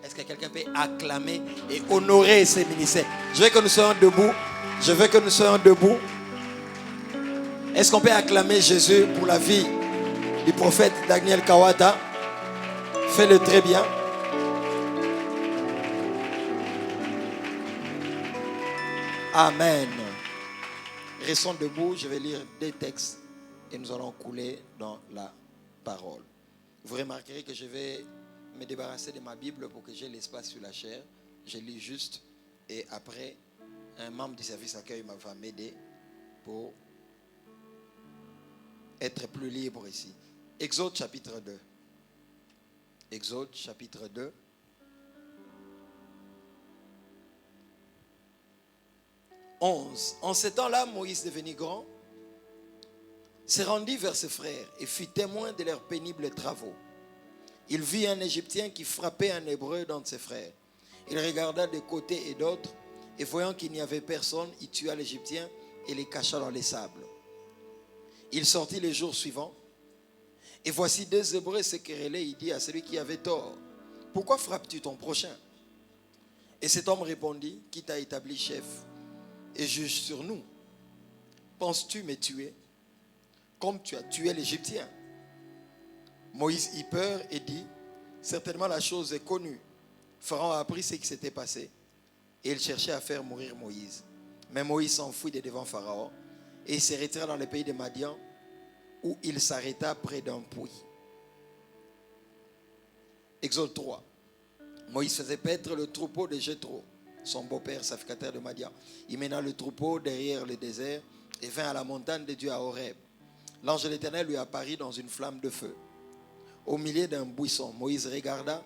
Est-ce que quelqu'un peut acclamer et honorer ces ministères? Je veux que nous soyons debout. Je veux que nous soyons debout. Est-ce qu'on peut acclamer Jésus pour la vie du prophète Daniel Kawata? Fais-le très bien. Amen. Restons debout. Je vais lire des textes et nous allons couler dans la parole. Vous remarquerez que je vais me débarrasser de ma Bible pour que j'ai l'espace sur la chair. Je lis juste et après, un membre du service accueil va m'aider pour être plus libre ici. Exode chapitre 2. Exode chapitre 2. En ce temps-là, Moïse devenu grand, se rendit vers ses frères et fut témoin de leurs pénibles travaux. Il vit un Égyptien qui frappait un Hébreu d'un de ses frères. Il regarda de côté et d'autre, et voyant qu'il n'y avait personne, il tua l'Égyptien et les cacha dans les sables. Il sortit le jour suivant, et voici deux Hébreux se querellaient. Il dit à celui qui avait tort: pourquoi frappes-tu ton prochain? Et cet homme répondit: qui t'a établi chef et juge sur nous? Penses-tu me tuer comme tu as tué l'Égyptien? Moïse eut peur et dit: certainement la chose est connue. Pharaon a appris ce qui s'était passé et il cherchait à faire mourir Moïse. Mais Moïse s'enfuit de devant Pharaon et il se retira dans le pays de Madian, où il s'arrêta près d'un puits. Exode 3. Moïse faisait paître le troupeau de Jéthro, son beau-père, sacrificateur de Madian. Il mena le troupeau derrière le désert et vint à la montagne de Dieu à Horeb. L'ange de l'Éternel lui apparut dans une flamme de feu, au milieu d'un buisson. Moïse regarda,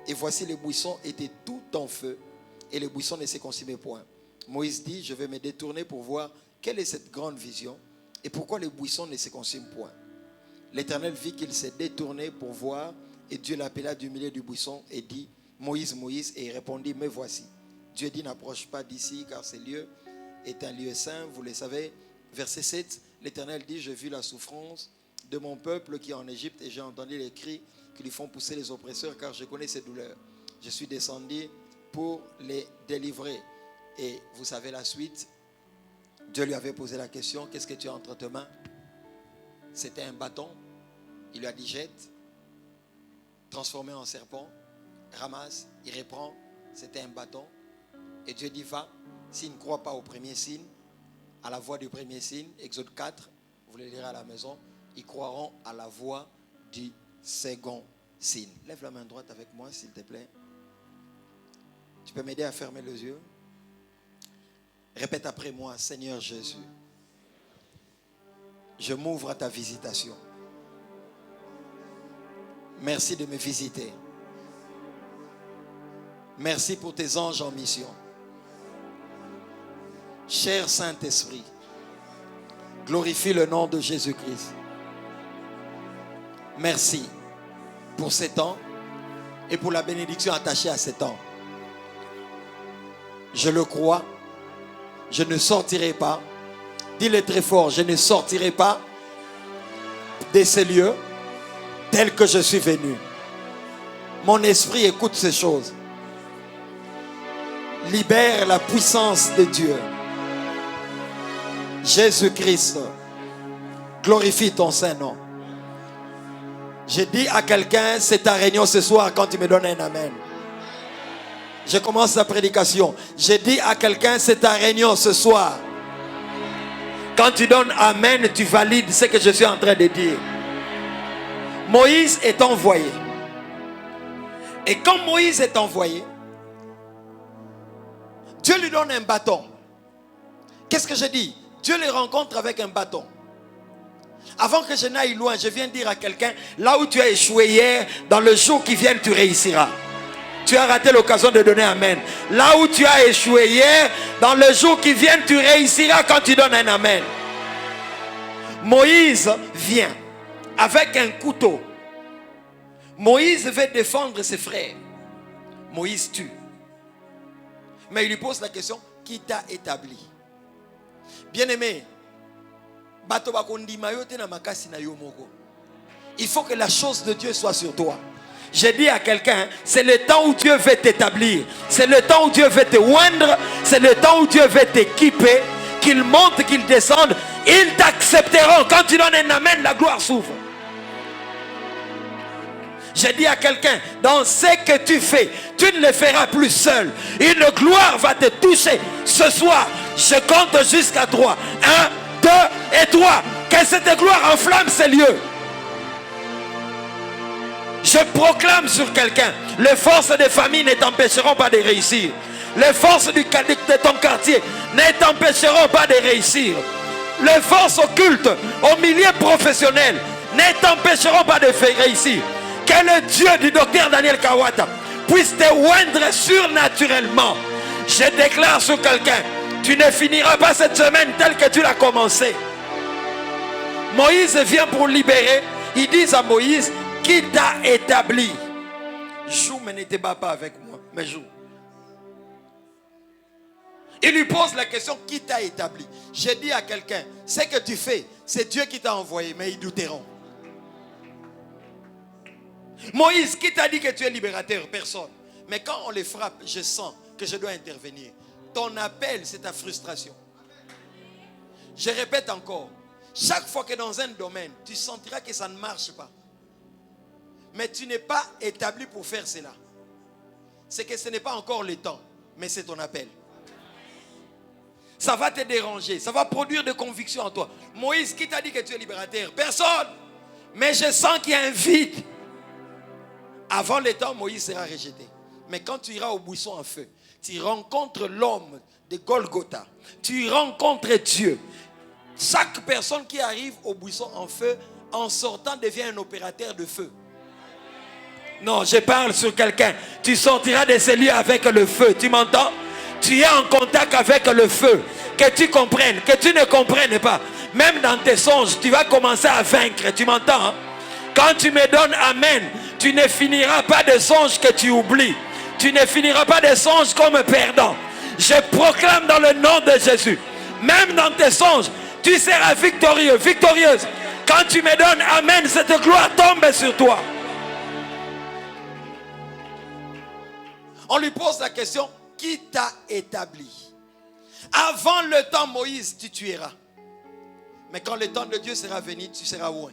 et voici le buisson était tout en feu, et le buisson ne se consumait point. Moïse dit: je vais me détourner pour voir quelle est cette grande vision, et pourquoi le buisson ne se consume point. L'Éternel vit qu'il s'est détourné pour voir, et Dieu l'appela du milieu du buisson et dit: Moïse, Moïse. Et il répondit: me voici. Dieu dit: n'approche pas d'ici, car ce lieu est un lieu saint, vous le savez. Verset 7, l'Éternel dit: j'ai vu la souffrance de mon peuple qui est en Égypte, et j'ai entendu les cris qui lui font pousser les oppresseurs, car je connais ses douleurs. Je suis descendu pour les délivrer. Et vous savez la suite. Dieu lui avait posé la question: qu'est-ce que tu as entre tes mains? C'était un bâton. Il lui a dit: jette. Transformé en serpent. Ramasse. Il reprend. C'était un bâton. Et Dieu dit: va. S'il ne croit pas au premier signe, à la voix du premier signe, Exode 4, vous le lirez à la maison, ils croiront à la voix du second signe. Lève la main droite avec moi, s'il te plaît. Tu peux m'aider à fermer les yeux? Répète après moi: Seigneur Jésus, je m'ouvre à ta visitation. Merci de me visiter. Merci pour tes anges en mission. Cher Saint-Esprit, glorifie le nom de Jésus-Christ. Merci pour ces temps et pour la bénédiction attachée à ces temps. Je le crois. Je ne sortirai pas. Dis-le très fort: je ne sortirai pas de ces lieux tel que je suis venu. Mon esprit écoute ces choses. Libère la puissance de Dieu. Jésus-Christ, glorifie ton Saint-Nom. Je dis à quelqu'un: c'est ta réunion ce soir quand tu me donnes un amen. Je commence la prédication. Je dis à quelqu'un: c'est ta réunion ce soir. Quand tu donnes amen, tu valides ce que je suis en train de dire. Moïse est envoyé. Et quand Moïse est envoyé, Dieu lui donne un bâton. Qu'est-ce que je dis? Dieu les rencontre avec un bâton. Avant que je n'aille loin, je viens dire à quelqu'un: là où tu as échoué hier, dans le jour qui vient, tu réussiras. Tu as raté l'occasion de donner amen. Là où tu as échoué hier, dans le jour qui vient, tu réussiras quand tu donnes un amen. Moïse vient avec un couteau. Moïse veut défendre ses frères. Moïse tue. Mais il lui pose la question: qui t'a établi? Bien-aimé, il faut que la chose de Dieu soit sur toi. J'ai dit à quelqu'un, c'est le temps où Dieu veut t'établir. C'est le temps où Dieu veut te oindre. C'est le temps où Dieu veut t'équiper. Qu'il monte, qu'il descende. Ils t'accepteront. Quand tu donnes un amen, la gloire s'ouvre. J'ai dit à quelqu'un, dans ce que tu fais, tu ne le feras plus seul. Une gloire va te toucher ce soir. Je compte jusqu'à 3. 1, 2 et 3. Que cette gloire enflamme ces lieux. Je proclame sur quelqu'un, les forces des familles ne t'empêcheront pas de réussir. Les forces de ton quartier ne t'empêcheront pas de réussir. Les forces occultes au milieu professionnel ne t'empêcheront pas de faire réussir. Que le Dieu du docteur Daniel Kawata puisse te oindre surnaturellement. Je déclare sur quelqu'un, tu ne finiras pas cette semaine telle que tu l'as commencé. Moïse vient pour libérer. Ils disent à Moïse, qui t'a établi? Joue, mais ne te bats pas avec moi, mais joue. Il lui pose la question, qui t'a établi? J'ai dit à quelqu'un, ce que tu fais, c'est Dieu qui t'a envoyé, mais ils douteront. Moïse, qui t'a dit que tu es libérateur? Personne. Mais quand on les frappe, je sens que je dois intervenir. Ton appel, c'est ta frustration. Je répète encore, chaque fois que dans un domaine, tu sentiras que ça ne marche pas, mais tu n'es pas établi pour faire cela, c'est que ce n'est pas encore le temps, mais c'est ton appel. Ça va te déranger, ça va produire des convictions en toi. Moïse, qui t'a dit que tu es libérateur? Personne. Mais je sens qu'il y a un vide. Avant le temps, Moïse sera rejeté. Mais quand tu iras au buisson en feu, tu rencontres l'homme de Golgotha. Tu rencontres Dieu. Chaque personne qui arrive au buisson en feu, en sortant, devient un opérateur de feu. Non, je parle sur quelqu'un. Tu sortiras de ces lieux avec le feu. Tu m'entends? Tu es en contact avec le feu. Que tu comprennes, que tu ne comprennes pas. Même dans tes songes, tu vas commencer à vaincre. Tu m'entends? Hein? Quand tu me donnes amen, tu ne finiras pas de songes que tu oublies. Tu ne finiras pas de songes comme perdant. Je proclame dans le nom de Jésus. Même dans tes songes, tu seras victorieux, victorieuse. Quand tu me donnes amen, cette gloire tombe sur toi. On lui pose la question, qui t'a établi? Avant le temps Moïse, tu tueras. Mais quand le temps de Dieu sera venu, tu seras loin.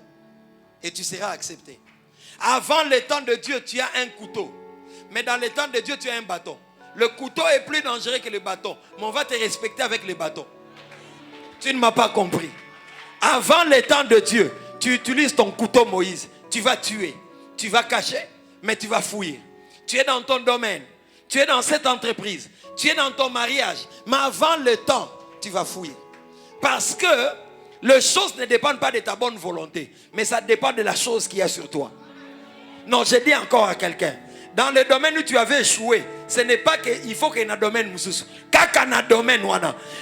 Et tu seras accepté. Avant le temps de Dieu, tu as un couteau. Mais dans le temps de Dieu, tu as un bâton. Le couteau est plus dangereux que le bâton. Mais on va te respecter avec le bâton. Tu ne m'as pas compris. Avant le temps de Dieu, tu utilises ton couteau Moïse. Tu vas tuer. Tu vas cacher, mais tu vas fouiller. Tu es dans ton domaine. Tu es dans cette entreprise. Tu es dans ton mariage. Mais avant le temps, tu vas fouiller. Parce que les choses ne dépendent pas de ta bonne volonté. Mais ça dépend de la chose qu'il y a sur toi. Non, je dis encore à quelqu'un. Dans le domaine où tu avais échoué, ce n'est pas qu'il faut qu'il y ait un domaine.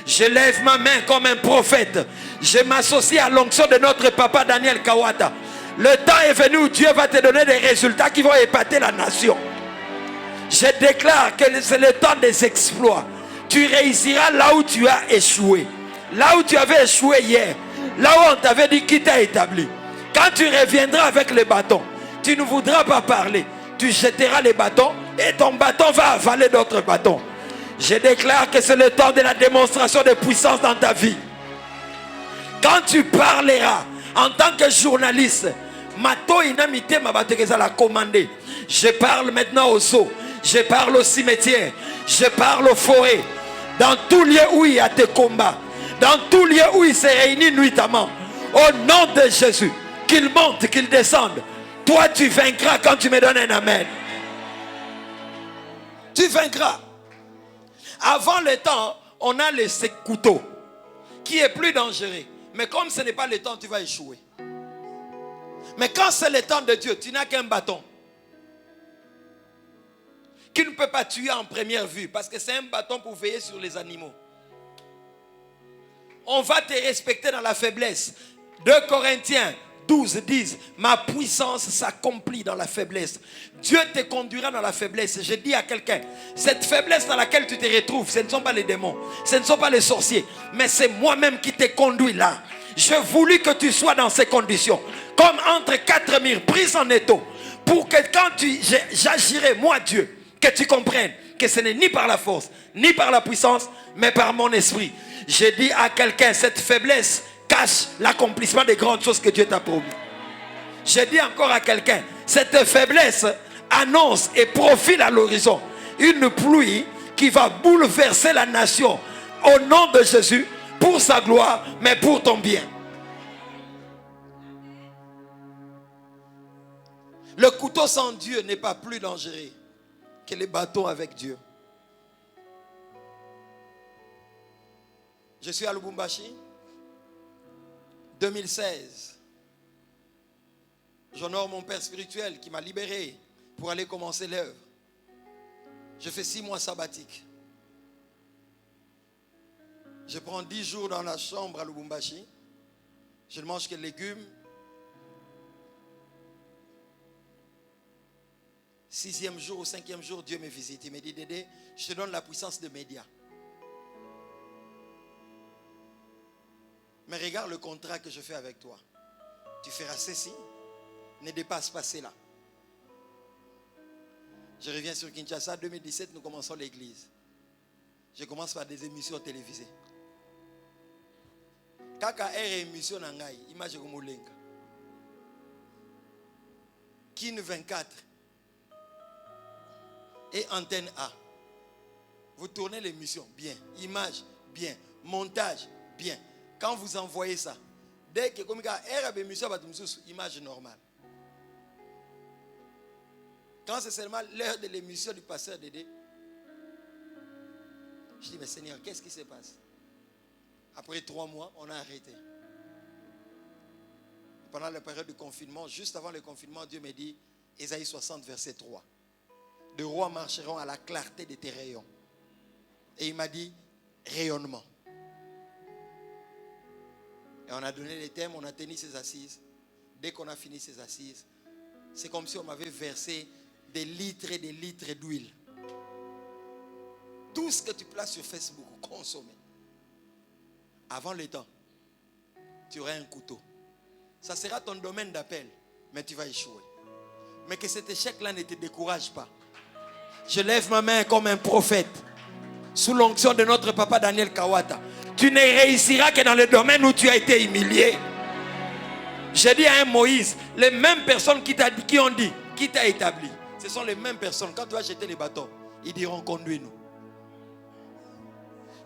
Je lève ma main comme un prophète. Je m'associe à l'onction de notre papa Daniel Kawata. Le temps est venu où Dieu va te donner des résultats qui vont épater la nation. Je déclare que c'est le temps des exploits. Tu réussiras là où tu as échoué. Là où tu avais échoué hier. Là où on t'avait dit qui t'a établi. Quand tu reviendras avec le bâton, tu ne voudras pas parler. Tu jetteras les bâtons et ton bâton va avaler d'autres bâtons. Je déclare que c'est le temps de la démonstration de puissance dans ta vie. Quand tu parleras en tant que journaliste, je parle maintenant aux eaux. Je parle au cimetière. Je parle aux forêts. Dans tout lieu où il y a des combats. Dans tout lieu où il se réunit nuitamment. Au nom de Jésus. Qu'il monte, qu'il descende. Toi tu vaincras quand tu me donnes un amen. Tu vaincras. Avant le temps, on a le couteau. Qui est plus dangereux. Mais comme ce n'est pas le temps, tu vas échouer. Mais quand c'est le temps de Dieu, tu n'as qu'un bâton. Qui ne peut pas tuer en première vue. Parce que c'est un bâton pour veiller sur les animaux. On va te respecter dans la faiblesse. 2 Corinthiens 12 disent, ma puissance s'accomplit dans la faiblesse. Dieu te conduira dans la faiblesse. Je dis à quelqu'un, cette faiblesse dans laquelle tu te retrouves, ce ne sont pas les démons, ce ne sont pas les sorciers, mais c'est moi-même qui te conduis là. Je voulus que tu sois dans ces conditions, comme entre 4 murs, pris en étau, Pour que quand j'agirai, moi Dieu, que tu comprennes que ce n'est ni par la force, ni par la puissance, mais par mon esprit. J'ai dit à quelqu'un, cette faiblesse cache l'accomplissement des grandes choses que Dieu t'a promis. J'ai dit encore à quelqu'un, cette faiblesse annonce et profile à l'horizon une pluie qui va bouleverser la nation au nom de Jésus, pour sa gloire, mais pour ton bien. Le couteau sans Dieu n'est pas plus dangereux que les bâtons avec Dieu. Je suis à Lubumbashi, 2016. J'honore mon père spirituel qui m'a libéré pour aller commencer l'œuvre. Je fais 6 mois sabbatiques. Je prends 10 jours dans la chambre à Lubumbashi. Je ne mange que légumes. 6e jour ou 5e jour, Dieu me visite. Il me dit, Dédé, je te donne la puissance de médias. Mais regarde le contrat que je fais avec toi. Tu feras ceci. Ne dépasse pas cela. Je reviens sur Kinshasa. 2017, nous commençons l'église. Je commence par des émissions télévisées. Kaka R émission nangai, image comme Olenga. Kin 24 et Antenne A. Vous tournez l'émission, bien. Image, bien. Montage, bien. Quand vous envoyez ça, dès que comme R émission, image normale. Quand c'est seulement l'heure de l'émission du pasteur Dédé, je dis, mais Seigneur, qu'est-ce qui se passe? Après 3 mois, on a arrêté. Pendant la période du confinement, juste avant le confinement, Dieu me dit, Ésaïe 60, verset 3. De rois marcheront à la clarté de tes rayons. Et il m'a dit, rayonnement. Et on a donné les thèmes, on a tenu ces assises. Dès qu'on a fini ces assises, c'est comme si on m'avait versé des litres et des litres d'huile. Tout ce que tu places sur Facebook, consommez. Avant le temps, tu auras un couteau. Ça sera ton domaine d'appel, mais tu vas échouer. Mais que cet échec-là ne te décourage pas. Je lève ma main comme un prophète, sous l'onction de notre papa Daniel Kawata. Tu ne réussiras que dans le domaine où tu as été humilié. J'ai dit à un Moïse, les mêmes personnes qui ont dit, qui t'a établi, ce sont les mêmes personnes. Quand tu vas jeter les bâtons, ils diront, conduis-nous.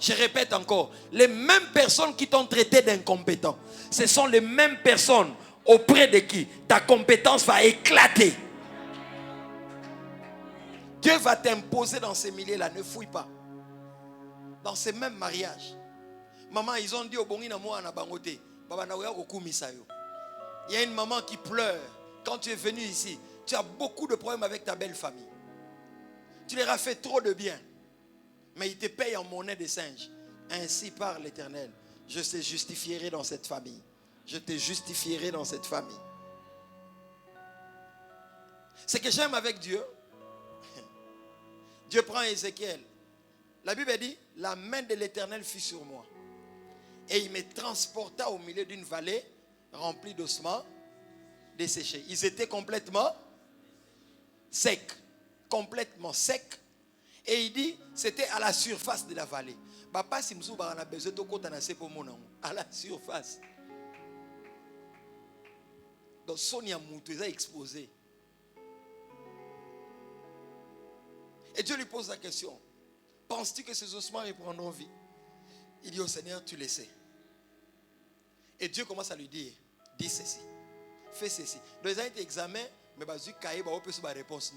Je répète encore, les mêmes personnes qui t'ont traité d'incompétent, ce sont les mêmes personnes auprès de qui ta compétence va éclater. Dieu va t'imposer dans ces milieux-là, ne fouille pas. Dans ces mêmes mariages. Maman, ils ont dit au bongi na moi na bangote, baba na oya okumisa yo. Il y a une maman qui pleure. Quand tu es venu ici, tu as beaucoup de problèmes avec ta belle famille. Tu leur as fait trop de bien. Mais ils te payent en monnaie de singe. Ainsi parle l'Éternel. Je te justifierai dans cette famille. Je te justifierai dans cette famille. Ce que j'aime avec Dieu, Dieu prend Ézéchiel. La Bible dit, la main de l'Éternel fut sur moi. Et il me transporta au milieu d'une vallée remplie d'ossements desséchés. Ils étaient complètement secs. Complètement secs. Et il dit, c'était à la surface de la vallée. Papa, si nous avons besoin de à la surface. Donc, Sonia Moutou a exposé. Et Dieu lui pose la question. Penses-tu que ces ossements reprendront vie? Il dit au Seigneur, tu le sais. Et Dieu commence à lui dire, dis ceci, fais ceci. Donc, ils ont été examen, mais ils ont eu la réponse.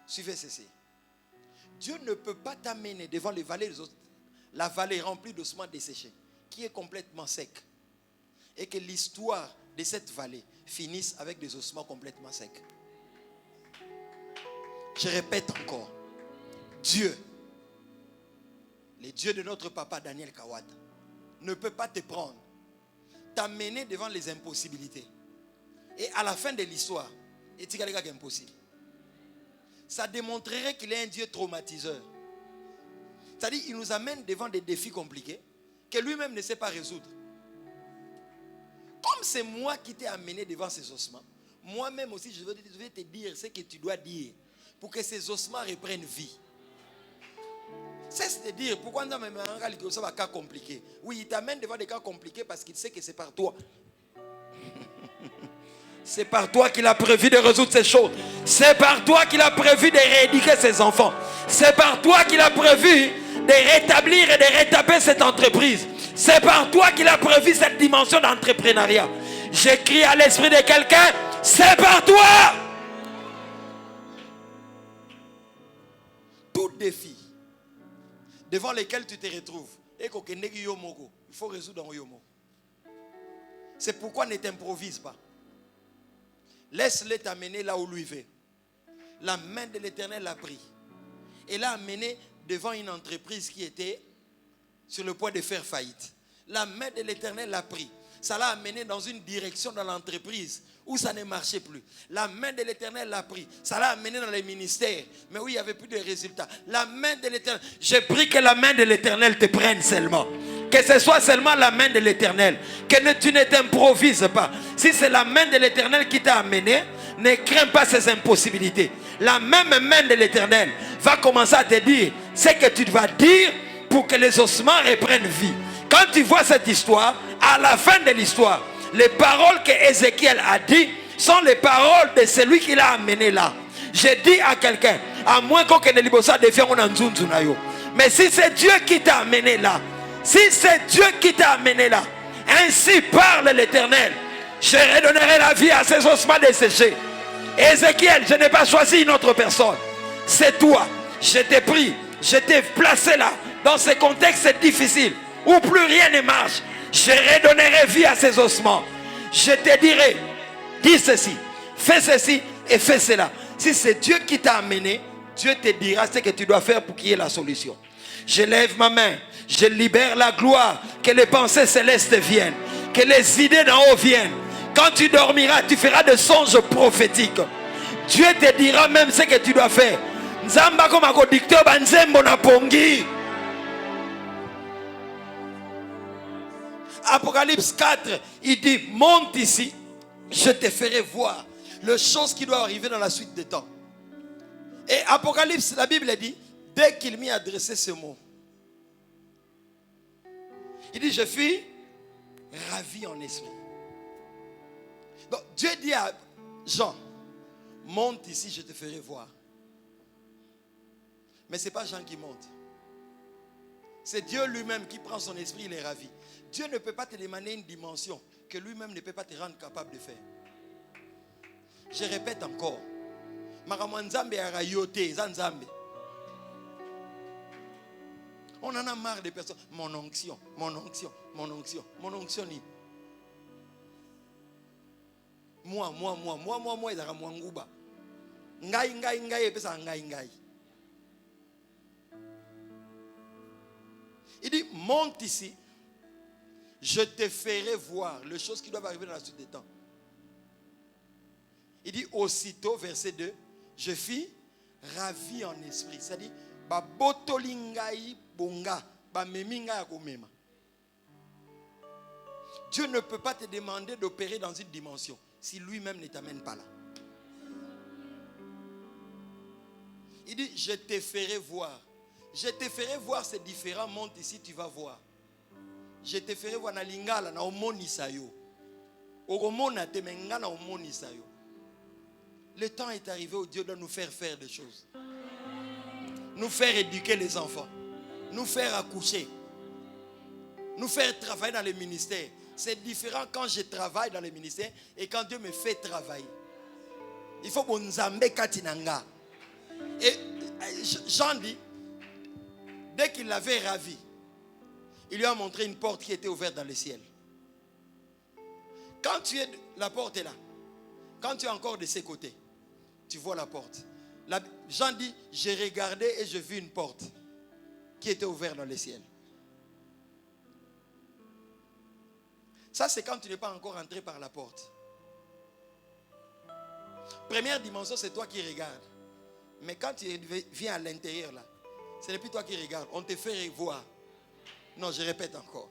Suivez ceci. Dieu ne peut pas t'amener devant les vallées des autres, la vallée remplie d'ossements desséchés, qui est complètement sec. Et que l'histoire de cette vallée finisse avec des ossements complètement secs. Je répète encore. Dieu, le Dieu de notre papa Daniel Kawata, ne peut pas te prendre, t'amener devant les impossibilités. Et à la fin de l'histoire, et tu es impossible. Ça démontrerait qu'il est un Dieu traumatiseur. C'est-à-dire qu'il nous amène devant des défis compliqués que lui-même ne sait pas résoudre. Comme c'est moi qui t'ai amené devant ces ossements, moi-même aussi, je vais te dire ce que tu dois dire pour que ces ossements reprennent vie. Cesse de dire pourquoi on a même un cas compliqué. Oui, il t'amène devant des cas compliqués parce qu'il sait que c'est par toi. C'est par toi qu'il a prévu de résoudre ces choses. C'est par toi qu'il a prévu de rééduquer ses enfants. C'est par toi qu'il a prévu de rétablir et de rétaper cette entreprise. C'est par toi qu'il a prévu cette dimension d'entrepreneuriat. J'écris à l'esprit de quelqu'un, c'est par toi. Tout défi devant lesquels tu te retrouves, il faut résoudre dans Yomo. C'est pourquoi ne t'improvise pas. Laisse-le t'amener là où lui veut. La main de l'Éternel l'a pris. Et l'a amené devant une entreprise qui était sur le point de faire faillite. La main de l'Éternel l'a pris. Ça l'a amené dans une direction dans l'entreprise où ça ne marchait plus. La main de l'Éternel l'a pris. Ça l'a amené dans les ministères, mais où il n'y avait plus de résultats. La main de l'Éternel. J'ai pris que la main de l'Éternel te prenne seulement. Que ce soit seulement la main de l'Éternel. Que tu ne t'improvises pas. Si c'est la main de l'Éternel qui t'a amené, ne crains pas ces impossibilités. La même main de l'Éternel va commencer à te dire ce que tu vas dire pour que les ossements reprennent vie. Quand tu vois cette histoire, à la fin de l'histoire, les paroles que Ézéchiel a dit sont les paroles de celui qui l'a amené là. J'ai dit à quelqu'un, à moins qu'on ne libosa devienne un nzunzu na yo. Mais si c'est Dieu qui t'a amené là, si c'est Dieu qui t'a amené là, ainsi parle l'Éternel, je redonnerai la vie à ces ossements desséchés. Ézéchiel, je n'ai pas choisi une autre personne. C'est toi. Je t'ai pris, je t'ai placé là, dans ce contexte difficile, où plus rien ne marche. Je redonnerai vie à ces ossements. Je te dirai, dis ceci, fais ceci et fais cela. Si c'est Dieu qui t'a amené, Dieu te dira ce que tu dois faire pour qu'il y ait la solution. Je lève ma main, je libère la gloire, que les pensées célestes viennent, que les idées d'en haut viennent. Quand tu dormiras, tu feras des songes prophétiques. Dieu te dira même ce que tu dois faire. Nzamba comme un dicteur banzembo na pongi. Apocalypse 4, il dit, monte ici, je te ferai voir les choses qui doivent arriver dans la suite des temps. Et Apocalypse, la Bible dit, dès qu'il m'y adressait ce mot, il dit, je fus ravi en esprit. Donc Dieu dit à Jean, monte ici, je te ferai voir. Mais ce n'est pas Jean qui monte. C'est Dieu lui-même qui prend son esprit, il est ravi. Dieu ne peut pas te demander une dimension que lui-même ne peut pas te rendre capable de faire. Je répète encore. On en a marre des personnes. Mon onction, mon onction, mon onction, mon onction. Moi, il y a moi nguba. Ngai, et puis ça ngai. Il dit, monte ici. Je te ferai voir les choses qui doivent arriver dans la suite des temps. Il dit aussitôt, verset 2, je fus ravi en esprit. C'est-à-dire, ba botolingai bonga, ba meminga yakomema. Dieu ne peut pas te demander d'opérer dans une dimension si lui-même ne t'amène pas là. Il dit, je te ferai voir. Je te ferai voir ces différents mondes ici, tu vas voir. Je te ferai voir na lingala na omoni sayo. Oromona te menga na omoni sayo. Le temps est arrivé où Dieu doit nous faire des choses. Nous faire éduquer les enfants. Nous faire accoucher. Nous faire travailler dans le ministère. C'est différent quand je travaille dans le ministère et quand Dieu me fait travailler. Il faut qu'on nzambe katinanga. Et Jean dit, dès qu'il l'avait ravi, il lui a montré une porte qui était ouverte dans le ciel. Quand tu es, la porte est là. Quand tu es encore de ses côtés, tu vois la porte. Jean dit, j'ai regardé et j'ai vu une porte qui était ouverte dans le ciel. Ça, c'est quand tu n'es pas encore entré par la porte. Première dimension, c'est toi qui regardes. Mais quand tu viens à l'intérieur là, ce n'est plus toi qui regardes. On te fait voir. Non, je répète encore.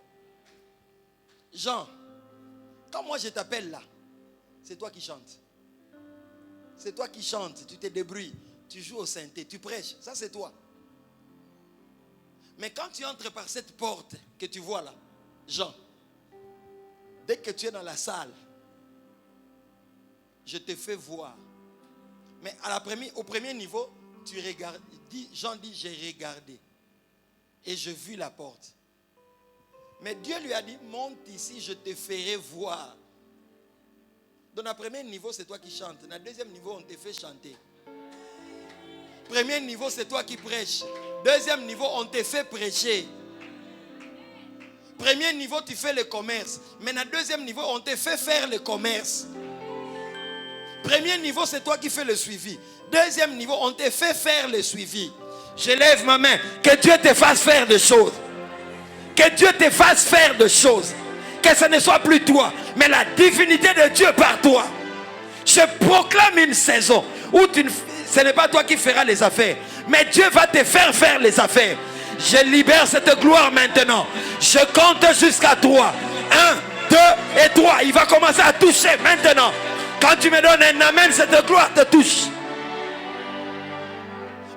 Jean, Quand moi je t'appelle là, c'est toi qui chantes. C'est toi qui chantes, tu te débrouilles, tu joues au synthé, tu prêches. Ça c'est toi. Mais quand tu entres par cette porte que tu vois là, Jean, dès que tu es dans la salle, je te fais voir. Mais au premier niveau, tu regardes. Jean dit, j'ai regardé. Et je vis la porte. Mais Dieu lui a dit, monte ici, je te ferai voir. Dans le premier niveau, c'est toi qui chantes. Dans le deuxième niveau, on te fait chanter. Premier niveau, c'est toi qui prêches. Deuxième niveau, on te fait prêcher. Premier niveau, tu fais le commerce. Mais dans le deuxième niveau, on te fait faire le commerce. Premier niveau, c'est toi qui fais le suivi. Deuxième niveau, on te fait faire le suivi. Je lève ma main. Que Dieu te fasse faire des choses. Que Dieu te fasse faire des choses. Que ce ne soit plus toi, mais la divinité de Dieu par toi. Je proclame une saison où ce n'est pas toi qui feras les affaires, mais Dieu va te faire faire les affaires. Je libère cette gloire maintenant. Je compte jusqu'à 3. 1, 2 et 3. Il va commencer à toucher maintenant. Quand tu me donnes un amen, cette gloire te touche.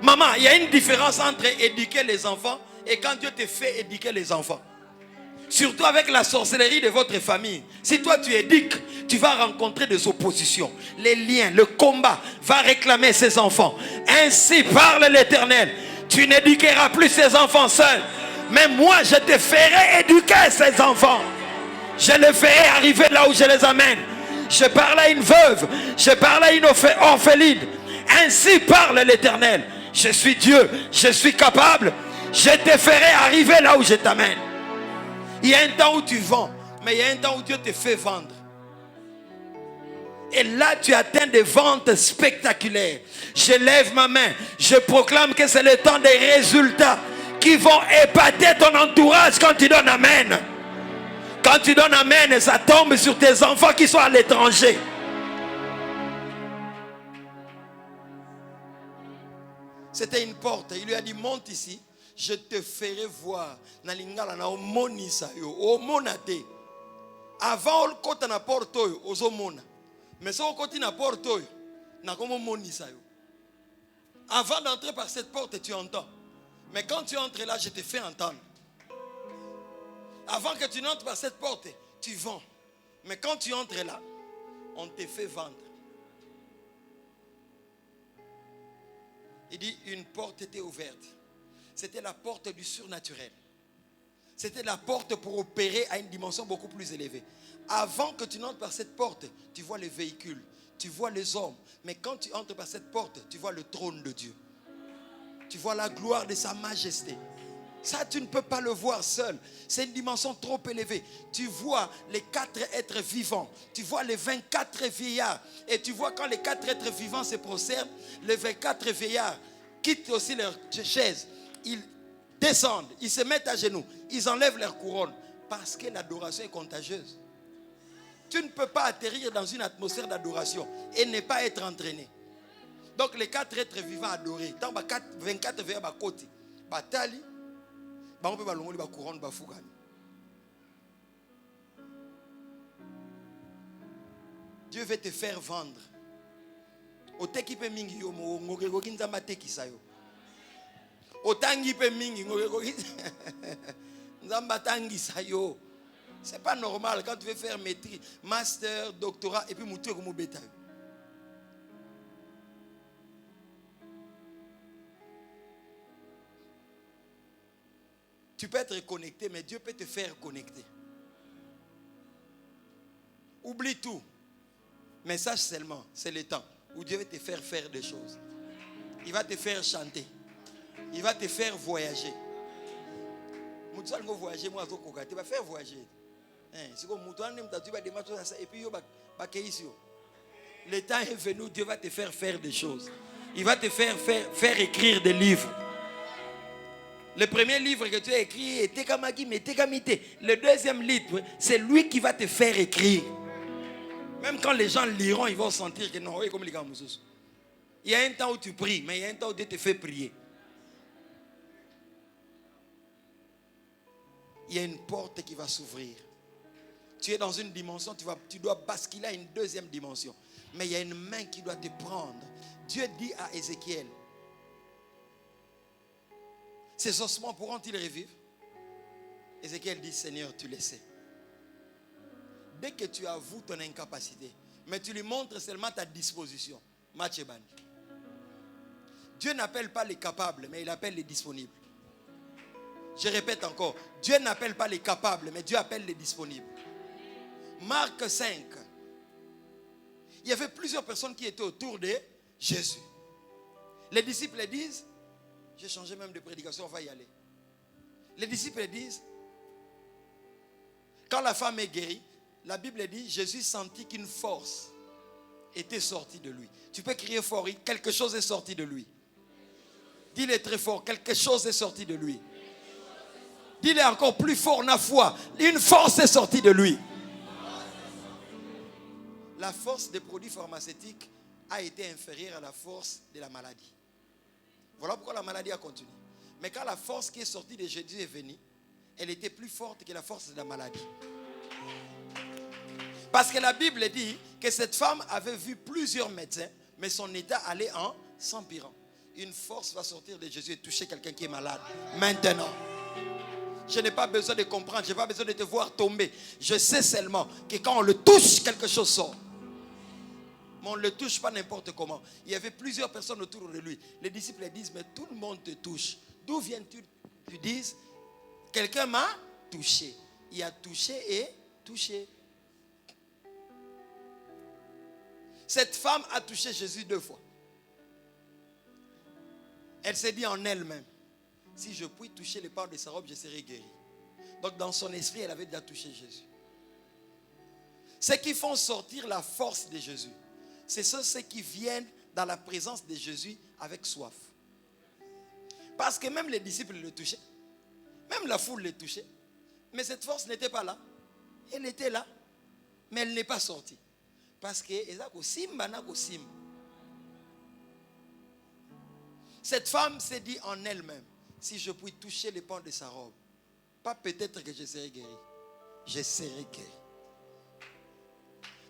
Maman, il y a une différence entre éduquer les enfants et quand Dieu te fait éduquer les enfants. Surtout avec la sorcellerie de votre famille. Si toi tu éduques, tu vas rencontrer des oppositions. Les liens, le combat va réclamer ses enfants. Ainsi parle l'Éternel. Tu n'éduqueras plus ces enfants seuls. Mais moi je te ferai éduquer ces enfants. Je les ferai arriver là où je les amène. Je parle à une veuve. Je parle à une orpheline. Ainsi parle l'Éternel. Je suis Dieu. Je suis capable. Je te ferai arriver là où je t'amène. Il y a un temps où tu vends, mais il y a un temps où Dieu te fait vendre. Et là, tu atteins des ventes spectaculaires. Je lève ma main. Je proclame que c'est le temps des résultats qui vont épater ton entourage quand tu donnes amen. Quand tu donnes amen, ça tombe sur tes enfants qui sont à l'étranger. C'était une porte. Il lui a dit, monte ici. Je te ferai voir. Avant le côté na porte ozomona. Mais si on continue na porte na comme monisa yo. Avant d'entrer par cette porte, tu entends. Mais quand tu entres là, je te fais entendre. Avant que tu n'entres par cette porte, tu vends. Mais quand tu entres là, on te fait vendre. Il dit, une porte était ouverte. C'était la porte du surnaturel. C'était la porte pour opérer à une dimension beaucoup plus élevée. Avant que tu n'entres par cette porte, tu vois les véhicules, tu vois les hommes. Mais quand tu entres par cette porte, tu vois le trône de Dieu. Tu vois la gloire de sa majesté. Ça, tu ne peux pas le voir seul. C'est une dimension trop élevée. Tu vois les 4 êtres vivants. Tu vois les 24 vieillards. Et tu vois quand les 4 êtres vivants se prosternent, les 24 vieillards quittent aussi leur chaise. Ils descendent, ils se mettent à genoux, ils enlèvent leur couronne. Parce que l'adoration est contagieuse. Tu ne peux pas atterrir dans une atmosphère d'adoration et ne pas être entraîné. Donc les 4 êtres vivants adorés, dans 24 vieillards à côté, Batali, on peut balongo la couronne bafugami. Dieu veut te faire vendre. Oteki pe mingi yo mo ngoko kinzamba tekisa yo. Otangi pe mingi ngoko nzamba tangisa yo. C'est pas normal quand tu veux faire maîtrise, master, doctorat et puis mutu ko mo beta. Tu peux être connecté, mais Dieu peut te faire connecter. Oublie tout. Mais sache seulement, c'est le temps où Dieu va te faire faire des choses. Il va te faire chanter. Il va te faire voyager. Tu vas voyager, moi, tu vas faire voyager. C'est comme et puis le temps est venu, Dieu va te faire faire des choses. Il va te faire écrire des livres. Le premier livre que tu as écrit était Kamagi, mais Tekamite. Le deuxième livre, c'est lui qui va te faire écrire. Même quand les gens liront, ils vont sentir que non, comme les gars. Il y a un temps où tu pries, mais il y a un temps où Dieu te fait prier. Il y a une porte qui va s'ouvrir. Tu es dans une dimension, tu dois basculer à une deuxième dimension. Mais il y a une main qui doit te prendre. Dieu dit à Ézéchiel, ces ossements pourront-ils revivre? Ézéchiel dit, Seigneur, tu le sais. Dès que tu avoues ton incapacité, mais tu lui montres seulement ta disposition, match est banni. Dieu n'appelle pas les capables, mais il appelle les disponibles. Je répète encore, Dieu n'appelle pas les capables, mais Dieu appelle les disponibles. Marc 5. Il y avait plusieurs personnes qui étaient autour de Jésus. Les disciples disent, j'ai changé même de prédication, on va y aller. Les disciples disent, quand la femme est guérie, la Bible dit, Jésus sentit qu'une force était sortie de lui. Tu peux crier fort, quelque chose est sorti de lui. Dis-le très fort, quelque chose est sorti de lui. Dis-le encore plus fort, na foi, une force est sortie de lui. La force des produits pharmaceutiques a été inférieure à la force de la maladie. Voilà pourquoi la maladie a continué. Mais quand la force qui est sortie de Jésus est venue, elle était plus forte que la force de la maladie. Parce que la Bible dit que cette femme avait vu plusieurs médecins, mais son état allait en s'empirant. Une force va sortir de Jésus et toucher quelqu'un qui est malade. Maintenant. Je n'ai pas besoin de comprendre, je n'ai pas besoin de te voir tomber. Je sais seulement que quand on le touche, quelque chose sort. Mais on ne le touche pas n'importe comment. Il y avait plusieurs personnes autour de lui. Les disciples disent, mais tout le monde te touche. D'où viens-tu? Tu dis, quelqu'un m'a touché. Il a touché et touché. Cette femme a touché Jésus 2 fois. Elle s'est dit en elle-même, si je puis toucher les pans de sa robe, je serai guéri. Donc dans son esprit, elle avait déjà touché Jésus. Ceux qui font sortir la force de Jésus, c'est ceux qui viennent dans la présence de Jésus avec soif. Parce que même les disciples le touchaient. Même la foule le touchait. Mais cette force n'était pas là. Elle était là. Mais elle n'est pas sortie. Parce que cette femme s'est dit en elle-même, si je puis toucher les pans de sa robe, pas peut-être que je serai guéri. Je serai guéri.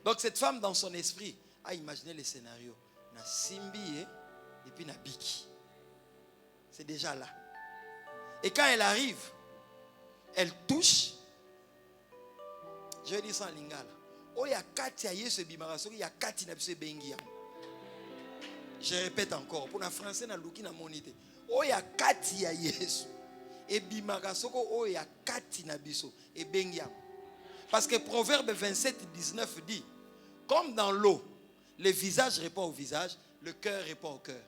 Donc cette femme dans son esprit a imaginé les scénarios. Na simbi et puis na biki. C'est déjà là. Et quand elle arrive, elle touche. Je vais dire ça en lingala. Oh, il y a kati ya yesu bimaraso, il y a kati na biso bengi. Je répète encore, pour la français na luki na monité. Oh, il y a kati ya yesu. Et bimaraso oh, il y a kati na biso et bengi. Parce que Proverbe 27, 19 dit, comme dans l'eau, le visage répond au visage, le cœur répond au cœur.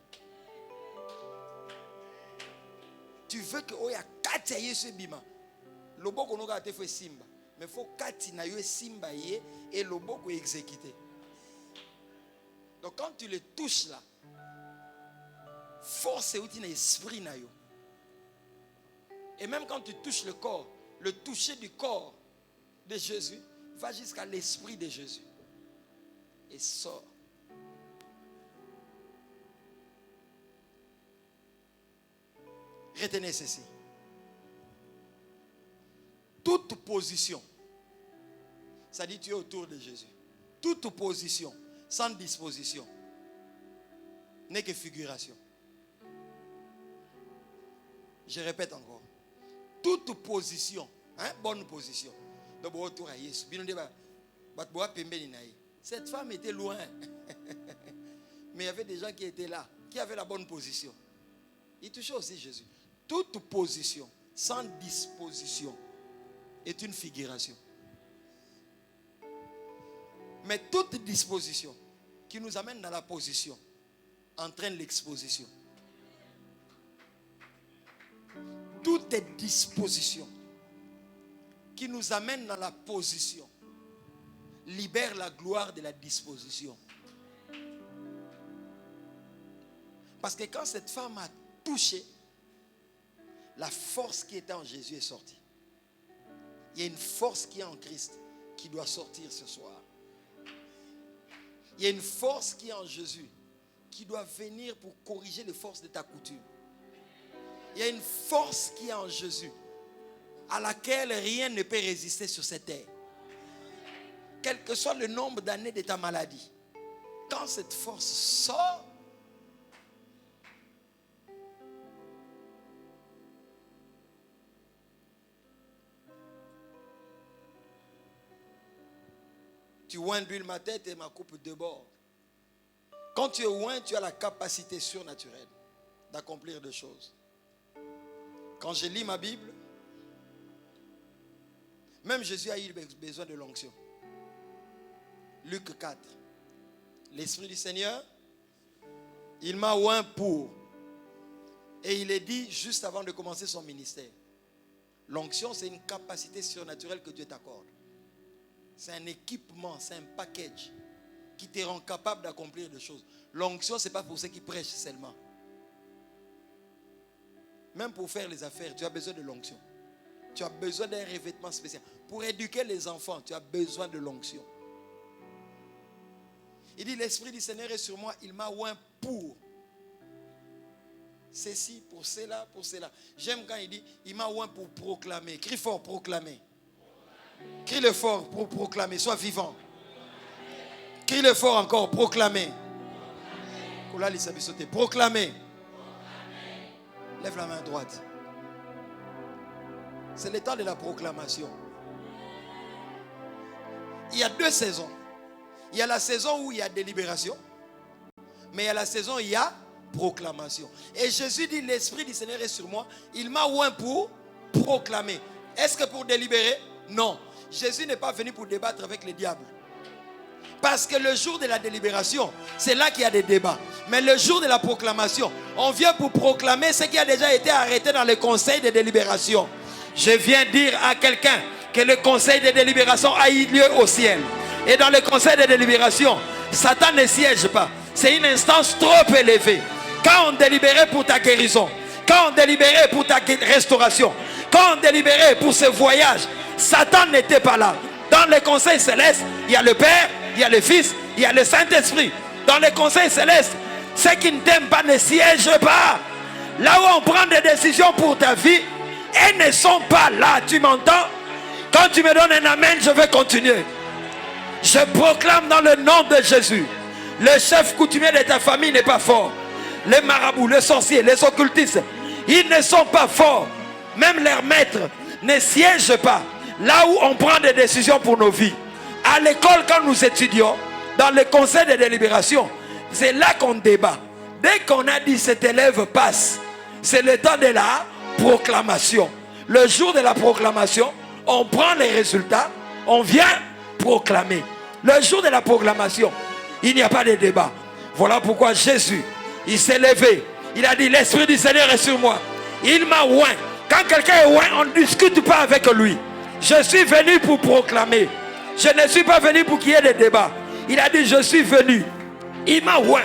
Tu veux que oh, il y a kati ya yesu bima. Loboko no ga te fait simba. Mais il faut kati na yo simba ye et loboko exécuté. Donc quand tu le touches là, force est un esprit na yo. Et même quand tu touches le corps, le toucher du corps de Jésus va jusqu'à l'esprit de Jésus et sort. Retenez ceci. Toute position, ça dit tu es autour de Jésus. Toute position sans disposition n'est que figuration. Je répète encore. Toute position, bonne position. Cette femme était loin. Mais il y avait des gens qui étaient là, qui avaient la bonne position. Il touchait aussi Jésus. Toute position sans disposition est une figuration. Mais toute disposition qui nous amène dans la position entraîne l'exposition. Toute disposition qui nous amène dans la position libère la gloire de la disposition. Parce que quand cette femme a touché, la force qui était en Jésus est sortie. Il y a une force qui est en Christ qui doit sortir ce soir. Il y a une force qui est en Jésus qui doit venir pour corriger les forces de ta coutume. Il y a une force qui est en Jésus à laquelle rien ne peut résister sur cette terre. quel que soit le nombre d'années de ta maladie, quand cette force sort, tu oins d'huile ma tête et ma coupe déborde. Quand tu es oint, tu as la capacité surnaturelle d'accomplir des choses. Quand je lis ma Bible, même Jésus a eu besoin de l'onction. Luc 4. L'Esprit du Seigneur, il m'a oint pour. Et il est dit juste avant de commencer son ministère. L'onction, c'est une capacité surnaturelle que Dieu t'accorde. C'est un équipement, c'est un package qui te rend capable d'accomplir des choses. L'onction, ce n'est pas pour ceux qui prêchent seulement. Même pour faire les affaires, tu as besoin de l'onction. Tu as besoin d'un revêtement spécial. Pour éduquer les enfants, tu as besoin de l'onction. Il dit, l'Esprit du Seigneur est sur moi, il m'a oint pour ceci, pour cela, pour cela. J'aime quand il dit, il m'a oint pour proclamer. Crie fort, proclamer. Crie-le fort pour proclamer, sois vivant. Crie-le fort encore, proclamer. Proclamer. Lève la main droite. C'est le temps de la proclamation. Il y a deux saisons. Il y a la saison où il y a délibération, mais il y a la saison où il y a proclamation. Et Jésus dit, l'Esprit du Seigneur est sur moi. Il m'a oint pour proclamer. Est-ce que pour délibérer? Non. Jésus n'est pas venu pour débattre avec les diables. Parce que le jour de la délibération, c'est là qu'il y a des débats. Mais le jour de la proclamation, on vient pour proclamer ce qui a déjà été arrêté dans le conseil de délibération. Je viens dire à quelqu'un que le conseil de délibération a eu lieu au ciel. Et dans le conseil de délibération, Satan ne siège pas. C'est une instance trop élevée. Quand on délibérait pour ta guérison, quand on délibérait pour ta restauration, quand on délibérait pour ce voyage, Satan n'était pas là. Dans le conseil céleste, il y a le Père, il y a le Fils, il y a le Saint-Esprit. Dans le conseil céleste, ceux qui ne t'aiment pas ne siègent pas. Là où on prend des décisions pour ta vie, elles ne sont pas là. Tu m'entends? Quand tu me donnes un amen, je vais continuer. Je proclame dans le nom de Jésus. Le chef coutumier de ta famille n'est pas fort. Les marabouts, les sorciers, les occultistes, ils ne sont pas forts. Même leurs maîtres ne siègent pas. Là où on prend des décisions pour nos vies. À l'école, quand nous étudions, dans le conseil de délibération, c'est là qu'on débat. Dès qu'on a dit cet élève passe, c'est le temps de la proclamation. Le jour de la proclamation, on prend les résultats, on vient proclamer. Le jour de la proclamation, il n'y a pas de débat. Voilà pourquoi Jésus, il s'est levé. Il a dit, l'Esprit du Seigneur est sur moi. Il m'a oint. Quand quelqu'un est oint, on ne discute pas avec lui. Je suis venu pour proclamer. Je ne suis pas venu pour qu'il y ait des débats. Il a dit, je suis venu. Il m'a oint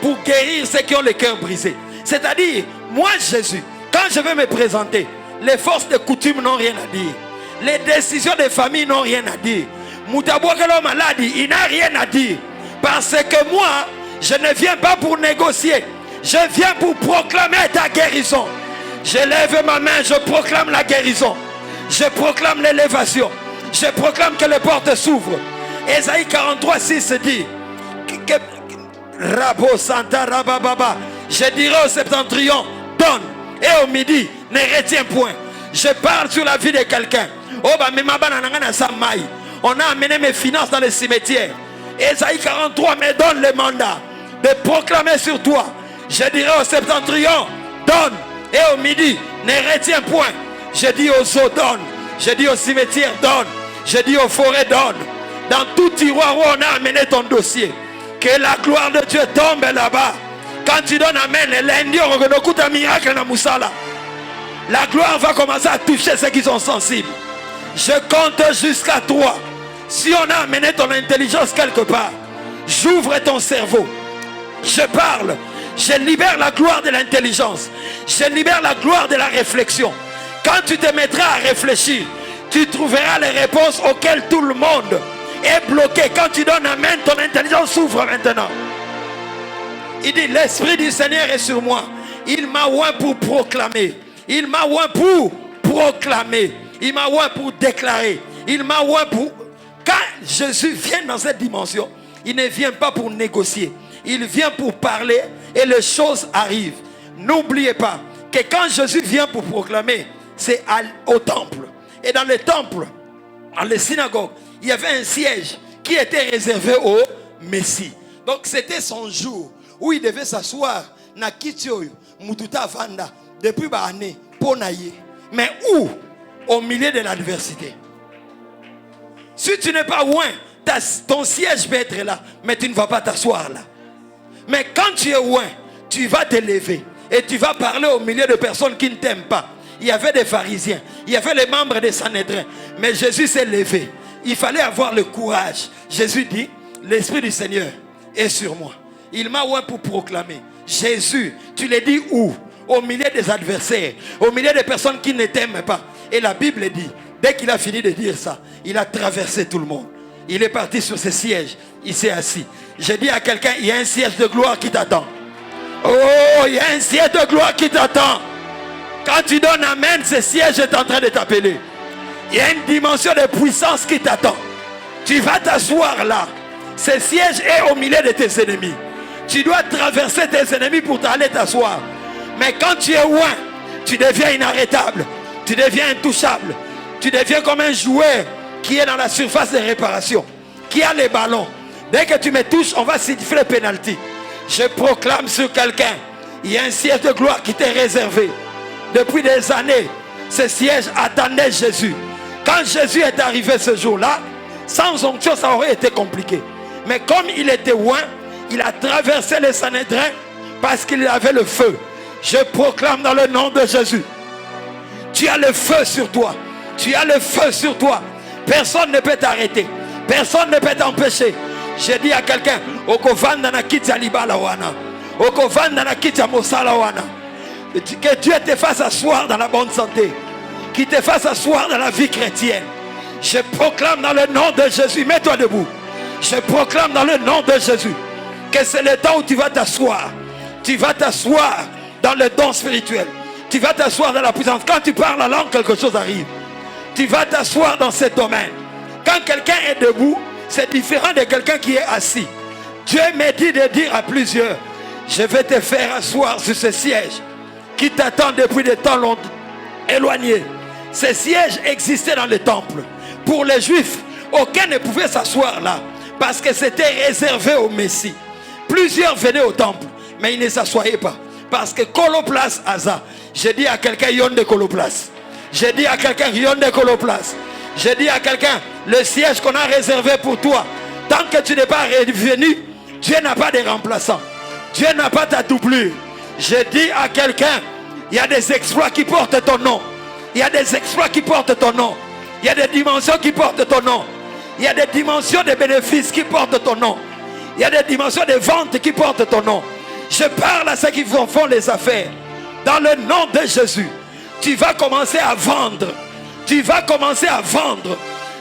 pour guérir ceux qui ont le cœur brisé. C'est-à-dire, moi Jésus, quand je vais me présenter, les forces de coutume n'ont rien à dire. Les décisions des familles n'ont rien à dire. Moutaboukelo maladie, il n'a rien à dire. Parce que moi, je ne viens pas pour négocier. Je viens pour proclamer ta guérison. Je lève ma main, je proclame la guérison. Je proclame l'élévation. Je proclame que les portes s'ouvrent. Ésaïe 43, 6 dit que Rabo Santa Rabababa. Je dirai au septentrion, donne. Et au midi, ne retiens point. Je parle sur la vie de quelqu'un. On a amené mes finances dans le cimetière. Ésaïe 43 me donne le mandat de proclamer sur toi. Je dirai au septentrion, donne. Et au midi, ne retiens point. Je dis aux eaux, donne. Je dis au cimetière, donne. Je dis aux forêts, donne. Dans tout tiroir où on a amené ton dossier, que la gloire de Dieu tombe là-bas. Quand tu donnes amen, lundi, on reconnaît un miracle dans Moussala. La gloire va commencer à toucher ceux qui sont sensibles. Je compte jusqu'à 3. Si on a amené ton intelligence quelque part, j'ouvre ton cerveau. Je parle. Je libère la gloire de l'intelligence. Je libère la gloire de la réflexion. Quand tu te mettras à réfléchir, tu trouveras les réponses auxquelles tout le monde est bloqué. Quand tu donnes amen, ton intelligence s'ouvre maintenant. Il dit, l'Esprit du Seigneur est sur moi. Il m'a oint pour proclamer. Il m'a oint pour proclamer. Il m'a oint pour déclarer. Il m'a oint pour... quand Jésus vient dans cette dimension, il ne vient pas pour négocier. Il vient pour parler et les choses arrivent. N'oubliez pas que quand Jésus vient pour proclamer, c'est au temple. Et dans le temple, dans les synagogues, il y avait un siège qui était réservé au Messie. Donc c'était son jour où il devait s'asseoir na kitioyo mututa vanda depuis ba année ponaye. Mais où? Au milieu de l'adversité. Si tu n'es pas loin, ton siège peut être là, mais tu ne vas pas t'asseoir là. Mais quand tu es loin, tu vas te lever et tu vas parler au milieu de personnes qui ne t'aiment pas. Il y avait des pharisiens, il y avait les membres des Sanhédrins, mais Jésus s'est levé. Il fallait avoir le courage. Jésus dit, l'Esprit du Seigneur est sur moi. Il m'a oint pour proclamer. Jésus, tu l'as dit où? Au milieu des adversaires, au milieu des personnes qui ne t'aiment pas. Et la Bible dit, dès qu'il a fini de dire ça, il a traversé tout le monde. Il est parti sur ce siège, il s'est assis. J'ai dit à quelqu'un, il y a un siège de gloire qui t'attend. Oh, il y a un siège de gloire qui t'attend. Quand tu donnes amen, ce siège est en train de t'appeler. Il y a une dimension de puissance qui t'attend. Tu vas t'asseoir là. Ce siège est au milieu de tes ennemis. Tu dois traverser tes ennemis pour t'aller t'asseoir. Mais quand tu es loin, tu deviens inarrêtable. Tu deviens intouchable. Tu deviens comme un joueur qui est dans la surface de réparation, qui a les ballons. Dès que tu me touches, on va siffler le pénalty. Je proclame sur quelqu'un, il y a un siège de gloire qui t'est réservé. Depuis des années, ce siège attendait Jésus. Quand Jésus est arrivé ce jour-là, sans onction, ça aurait été compliqué. Mais comme il était loin, il a traversé les Sanhédrins parce qu'il avait le feu. Je proclame dans le nom de Jésus. Tu as le feu sur toi. Tu as le feu sur toi. Personne ne peut t'arrêter. Personne ne peut t'empêcher. J'ai dit à quelqu'un, Okovanda na kiti alibala wana. Okovanda na kiti mosala wana. Que Dieu te fasse asseoir dans la bonne santé. Qu'il te fasse asseoir dans la vie chrétienne. Je proclame dans le nom de Jésus. Mets-toi debout. Je proclame dans le nom de Jésus que c'est le temps où tu vas t'asseoir. Tu vas t'asseoir dans le don spirituel. Tu vas t'asseoir dans la puissance. Quand tu parles la langue, quelque chose arrive. Tu vas t'asseoir dans ce domaine. Quand quelqu'un est debout, c'est différent de quelqu'un qui est assis. Dieu m'a dit de dire à plusieurs, je vais te faire asseoir sur ce siège qui t'attend depuis des temps longs, éloignés. Ce siège existait dans le temple. Pour les Juifs, aucun ne pouvait s'asseoir là parce que c'était réservé au Messie. Plusieurs venaient au temple, mais ils ne s'assoyaient pas. Parce que Coloplace Aza, j'ai dit à quelqu'un, yon de Coloplace. J'ai dit à quelqu'un, yon de Coloplace. J'ai dit à quelqu'un, le siège qu'on a réservé pour toi, tant que tu n'es pas revenu, Dieu n'a pas de remplaçant. Dieu n'a pas ta doublure. J'ai dit à quelqu'un, il y a des exploits qui portent ton nom. Il y a des exploits qui portent ton nom. Il y a des dimensions qui portent ton nom. Il y a des dimensions de bénéfices qui portent ton nom. Il y a des dimensions de vente qui portent ton nom. Je parle à ceux qui font les affaires. Dans le nom de Jésus, tu vas commencer à vendre. Tu vas commencer à vendre.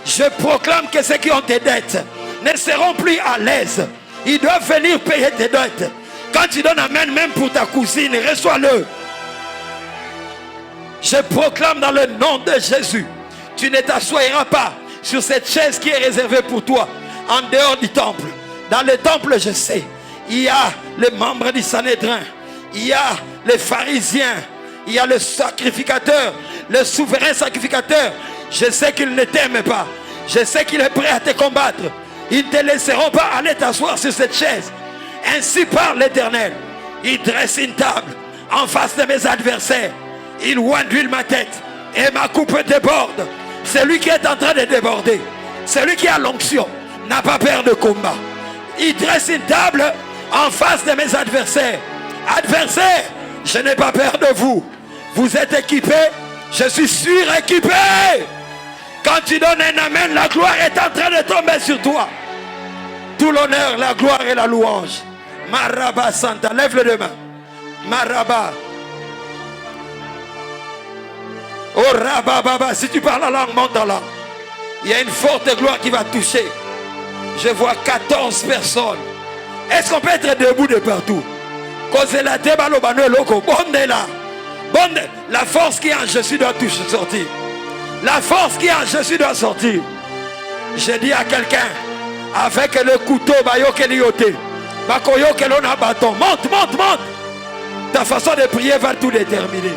Je proclame que ceux qui ont tes dettes ne seront plus à l'aise. Ils doivent venir payer tes dettes. Quand tu donnes amen, même pour ta cousine, reçois-le. Je proclame dans le nom de Jésus, tu ne t'assoiras pas sur cette chaise qui est réservée pour toi en dehors du temple. Dans le temple, je sais, il y a les membres du Sanhédrin, il y a les pharisiens, il y a le sacrificateur, le souverain sacrificateur. Je sais qu'il ne t'aime pas. Je sais qu'il est prêt à te combattre. Ils ne te laisseront pas aller t'asseoir sur cette chaise. Ainsi parle l'Éternel. Il dresse une table en face de mes adversaires. Il oint d'huile ma tête et ma coupe déborde. Celui qui est en train de déborder, celui qui a l'onction, n'a pas peur de combat. Il dresse une table en face de mes adversaires. Adversaires, je n'ai pas peur de vous. Vous êtes équipés, je suis suréquipé. Quand tu donnes un amen, la gloire est en train de tomber sur toi. Tout l'honneur, la gloire et la louange. Maraba Santa, lève les deux mains. Maraba. Oh Rabababa, si tu parles la langue, monte en langue. Il y a une forte gloire qui va toucher. Je vois 14 personnes. Est-ce qu'on peut être debout de partout? La force qui est en Jésus doit sortir. La force qui est en Jésus doit sortir. Je dis à quelqu'un, avec le couteau, bâton, monte. Ta façon de prier va tout déterminer.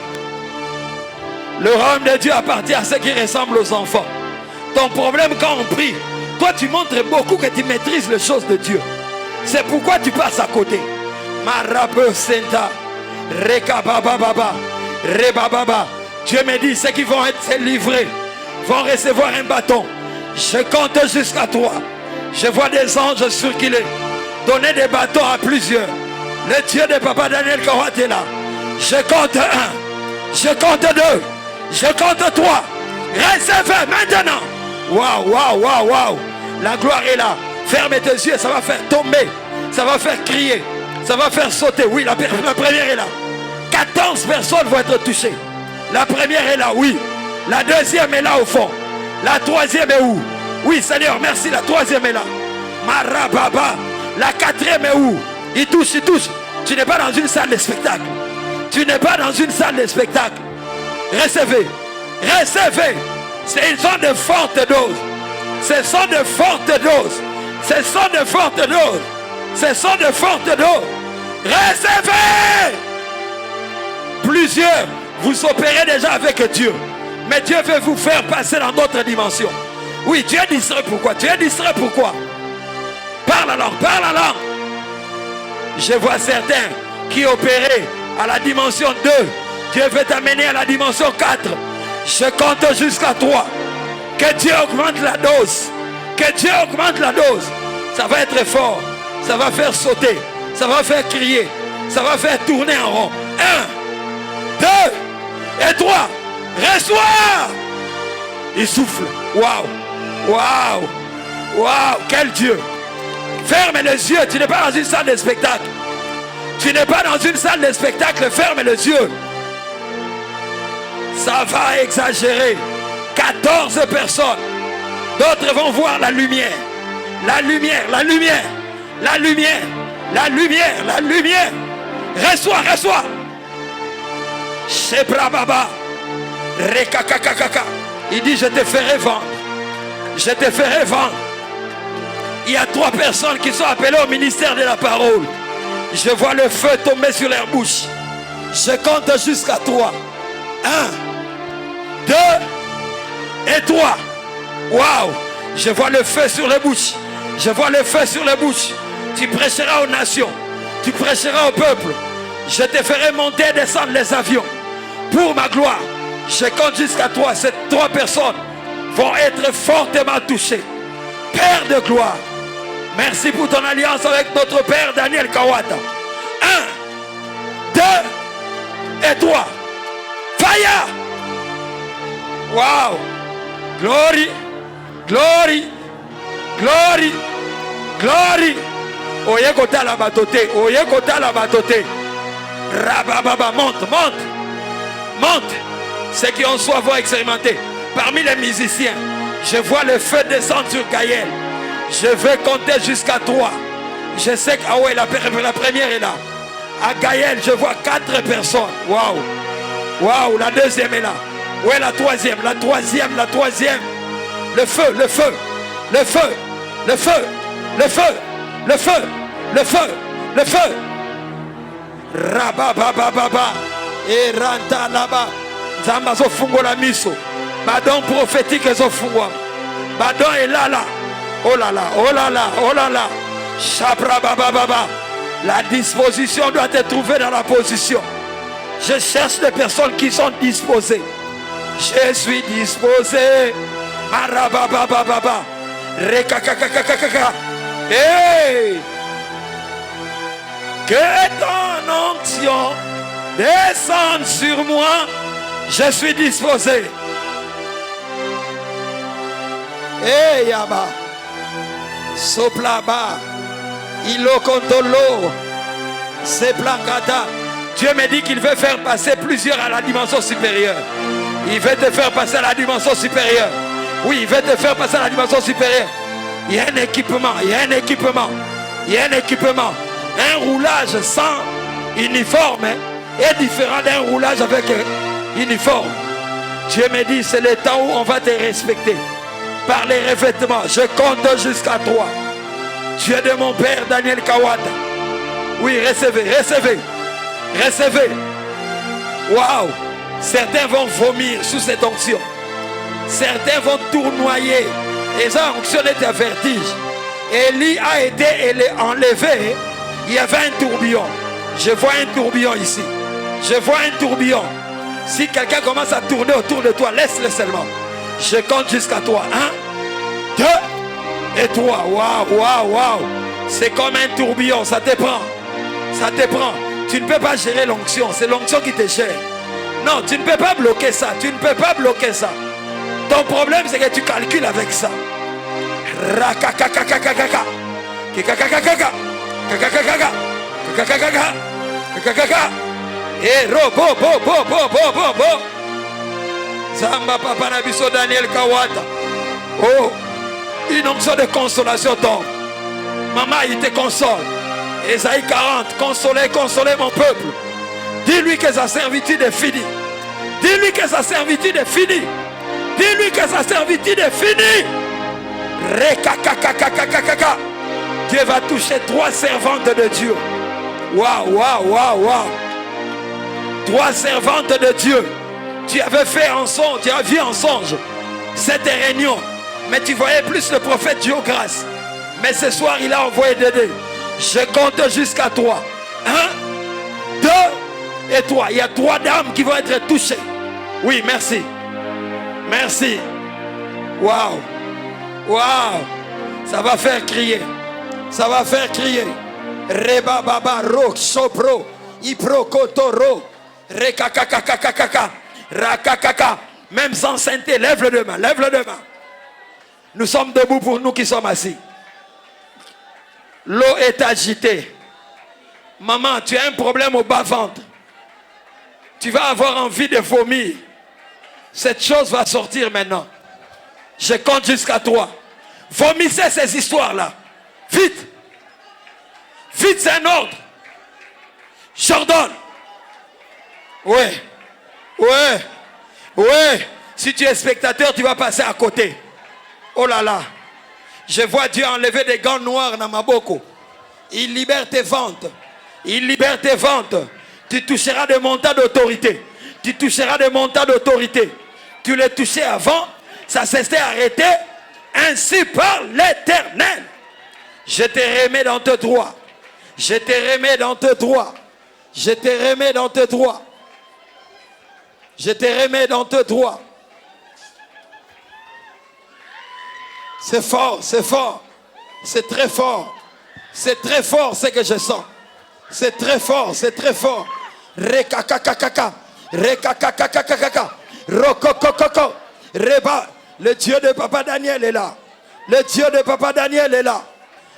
Le royaume de Dieu appartient à ceux qui ressemblent aux enfants. Ton problème quand on prie, toi tu montres beaucoup que tu maîtrises les choses de Dieu. C'est pourquoi tu passes à côté. Marabe Senta, Rekababa, Rebababa. Dieu me dit, ceux qui vont être livrés vont recevoir un bâton. Je compte jusqu'à 3. Je vois des anges circuler, donner des bâtons à plusieurs. Le Dieu de Papa Daniel Kawat est là. Je compte 1, je compte 2, je compte 3. Recevez maintenant. Waouh. La gloire est là. Ferme tes yeux, ça va faire tomber, ça va faire crier, ça va faire sauter. Oui, la première est là. 14 personnes vont être touchées. La première est là, oui. La deuxième est là au fond. La troisième est où? Oui, Seigneur, merci. La troisième est là. Marababa. La quatrième est où? Il touche. Tu n'es pas dans une salle de spectacle. Tu n'es pas dans une salle de spectacle. Recevez. Ce sont de fortes doses. Ce sont de fortes doses. Recevez. Plusieurs, vous opérez déjà avec Dieu. Mais Dieu veut vous faire passer dans d'autres dimensions. Oui, Dieu est distrait pourquoi? Parle alors. Je vois certains qui opéraient à la dimension 2. Dieu veut t'amener à la dimension 4. Je compte jusqu'à 3. Que Dieu augmente la dose. Ça va être fort. Ça va faire sauter. Ça va faire crier. Ça va faire tourner en rond. 1, 2 et 3. Reçois. Il souffle. Waouh. Quel Dieu. Ferme les yeux. Tu n'es pas dans une salle de spectacle. Ferme les yeux. Ça va exagérer. 14 personnes. D'autres vont voir la lumière. Reçois. Shebrababa. Rekakakakaka. Il dit, je te ferai vendre. Il y a 3 personnes qui sont appelées au ministère de la parole. Je vois le feu tomber sur leur bouche. Je compte jusqu'à 3. 1, 2 et 3. Waouh. Je vois le feu sur les bouches. Tu prêcheras aux nations. Tu prêcheras au peuple. Je te ferai monter et descendre les avions. Pour ma gloire. Je compte jusqu'à 3. Ces 3 personnes vont être fortement touchées. Père de gloire. Merci pour ton alliance avec notre Père Daniel Kawata. 1, 2 et 3. Fire. Wow. Glory. Oye kota la batote. Rabababa, monte. Ceux qui ont soif vont expérimenter. Parmi les musiciens, je vois le feu descendre sur Gaël. Je vais compter jusqu'à 3. Je sais que la première est là. À Gaël, je vois 4 personnes. Waouh, la deuxième est là. Où est la troisième? La troisième. Le feu. Rabababa. Et ranta là-bas. Zamba zo fungo la miso. Badon prophétique zo fungo. Badon est là. Oh là là. Shabrabababa. La disposition doit être trouvée dans la position. Je cherche des personnes qui sont disposées. Je suis disposé. Marababababa. Rekakakakakaka. Hey! Que ton onction descende sur moi. Je suis disposé. Hey Yaba. Soplaba. Ilokontolo. Seplakata. Dieu me dit qu'il veut faire passer plusieurs à la dimension supérieure. Il veut te faire passer à la dimension supérieure. Oui, il veut te faire passer à la dimension supérieure. Il y a un équipement. Un roulage sans uniforme est différent d'un roulage avec uniforme. Dieu me dit, c'est le temps où on va te respecter. par les revêtements. Je compte jusqu'à 3. Tu es de mon père Daniel Kawata. Oui, recevez, recevez, recevez. Waouh! Certains vont vomir sous cette onction. Certains vont tournoyer. Et ça, onction est un vertige. Élie a été enlevé. Il y avait un tourbillon. Je vois un tourbillon ici. Je vois un tourbillon. Si quelqu'un commence à tourner autour de toi, laisse-le seulement. Je compte jusqu'à 3. 1, 2 et 3. Waouh, waouh, waouh. C'est comme un tourbillon. Ça te prend. Ça te prend. Tu ne peux pas gérer l'onction. C'est l'onction qui te gère. Non, tu ne peux pas bloquer ça. Tu ne peux pas bloquer ça. Ton problème, c'est que tu calcules avec ça. Rakakakakakaka. Kikakakakaka. Kakakakaka. Kakakakaka. Kakakaka. Et robo, bo, bo, bo, bo, bo, bo. Zamba papa nabiso Daniel Kawata. Oh, une onction de consolation tombe. Maman, il te console. Ésaïe 40, consolez, consolez mon peuple. Dis-lui que sa servitude est finie. Dis-lui que sa servitude est finie. Dis-lui que sa servitude est finie. Rekakakakakakaka. Dieu va toucher 3 servantes de Dieu. Waouh, waouh, waouh, waouh. 3 servantes de Dieu. Tu avais fait en songe, tu as vu en songe cette réunion. Mais tu voyais plus le prophète Dieu grâce. Mais ce soir, il a envoyé Dédé. Je compte jusqu'à 3. 1, 2 et 3. Il y a 3 dames qui vont être touchées. Oui, merci. Merci. Waouh. Waouh. Ça va faire crier. Ça va faire crier. Reba baba ro sopro. Ipro kotoro. Rekakakakakaka. Rakakaka. Même sans sainteté, lève-le de main. Lève-le de main. Nous sommes debout pour nous qui sommes assis. L'eau est agitée. Maman, tu as un problème au bas-ventre. Tu vas avoir envie de vomir. Cette chose va sortir maintenant. Je compte jusqu'à 3. Vomissez ces histoires-là. Vite. Vite, c'est un ordre. J'ordonne. Ouais. Ouais. Ouais. Si tu es spectateur, tu vas passer à côté. Oh là là. Je vois Dieu enlever des gants noirs dans ma boko. Il libère tes ventes. Il libère tes ventes. Tu toucheras des montants d'autorité. Tu toucheras des montants d'autorité. Tu les touchais avant. Ça s'était arrêté. Ainsi par l'Éternel. Je te remets dans tes droits. Je te remets dans tes droits. Je te remets dans tes droits. Je te remets dans tes droits. C'est fort, c'est fort. C'est très fort. C'est très fort ce que je sens. C'est très fort, c'est très fort. Rekakakakaka. Rekakakakaka. Rokokokoko. Reba. Le Dieu de Papa Daniel est là. Le Dieu de Papa Daniel est là.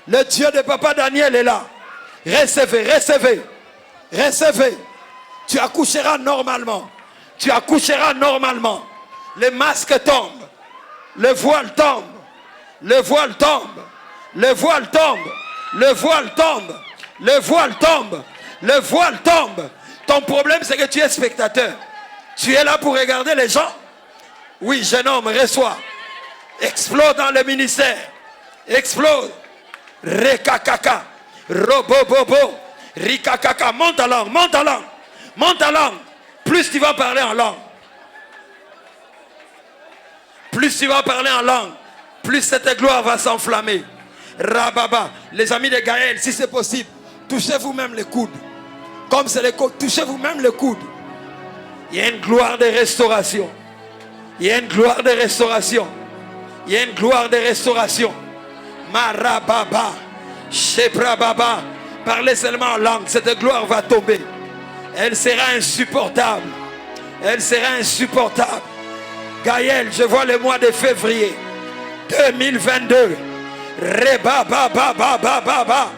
Le Dieu de Papa Daniel est là. Recevez, recevez. Recevez. Tu accoucheras normalement. Tu accoucheras normalement. Le masque tombe. Le voile tombe. Le voile tombe. Le voile tombe. Le voile tombe. Le voile tombe. Le voile tombe. Ton problème, c'est que tu es spectateur. Tu es là pour regarder les gens. Oui, jeune homme, reçois. Explose dans le ministère. Explose. Rekakaka. Robobobo. Rikakaka. Monte en langue. Monte en langue. Monte en langue. Plus tu vas parler en langue. Plus tu vas parler en langue. Plus cette gloire va s'enflammer. Rababa. Les amis de Gaël, si c'est possible, touchez vous-même les coudes. Comme c'est les coudes, touchez vous-même les coudes. Il y a une gloire de restauration. Il y a une gloire de restauration. Il y a une gloire de restauration. Marababa. Sheprababa. Parlez seulement en langue. Cette gloire va tomber. Elle sera insupportable. Elle sera insupportable. Gaël, je vois le mois de février 2022. Rebabababababa.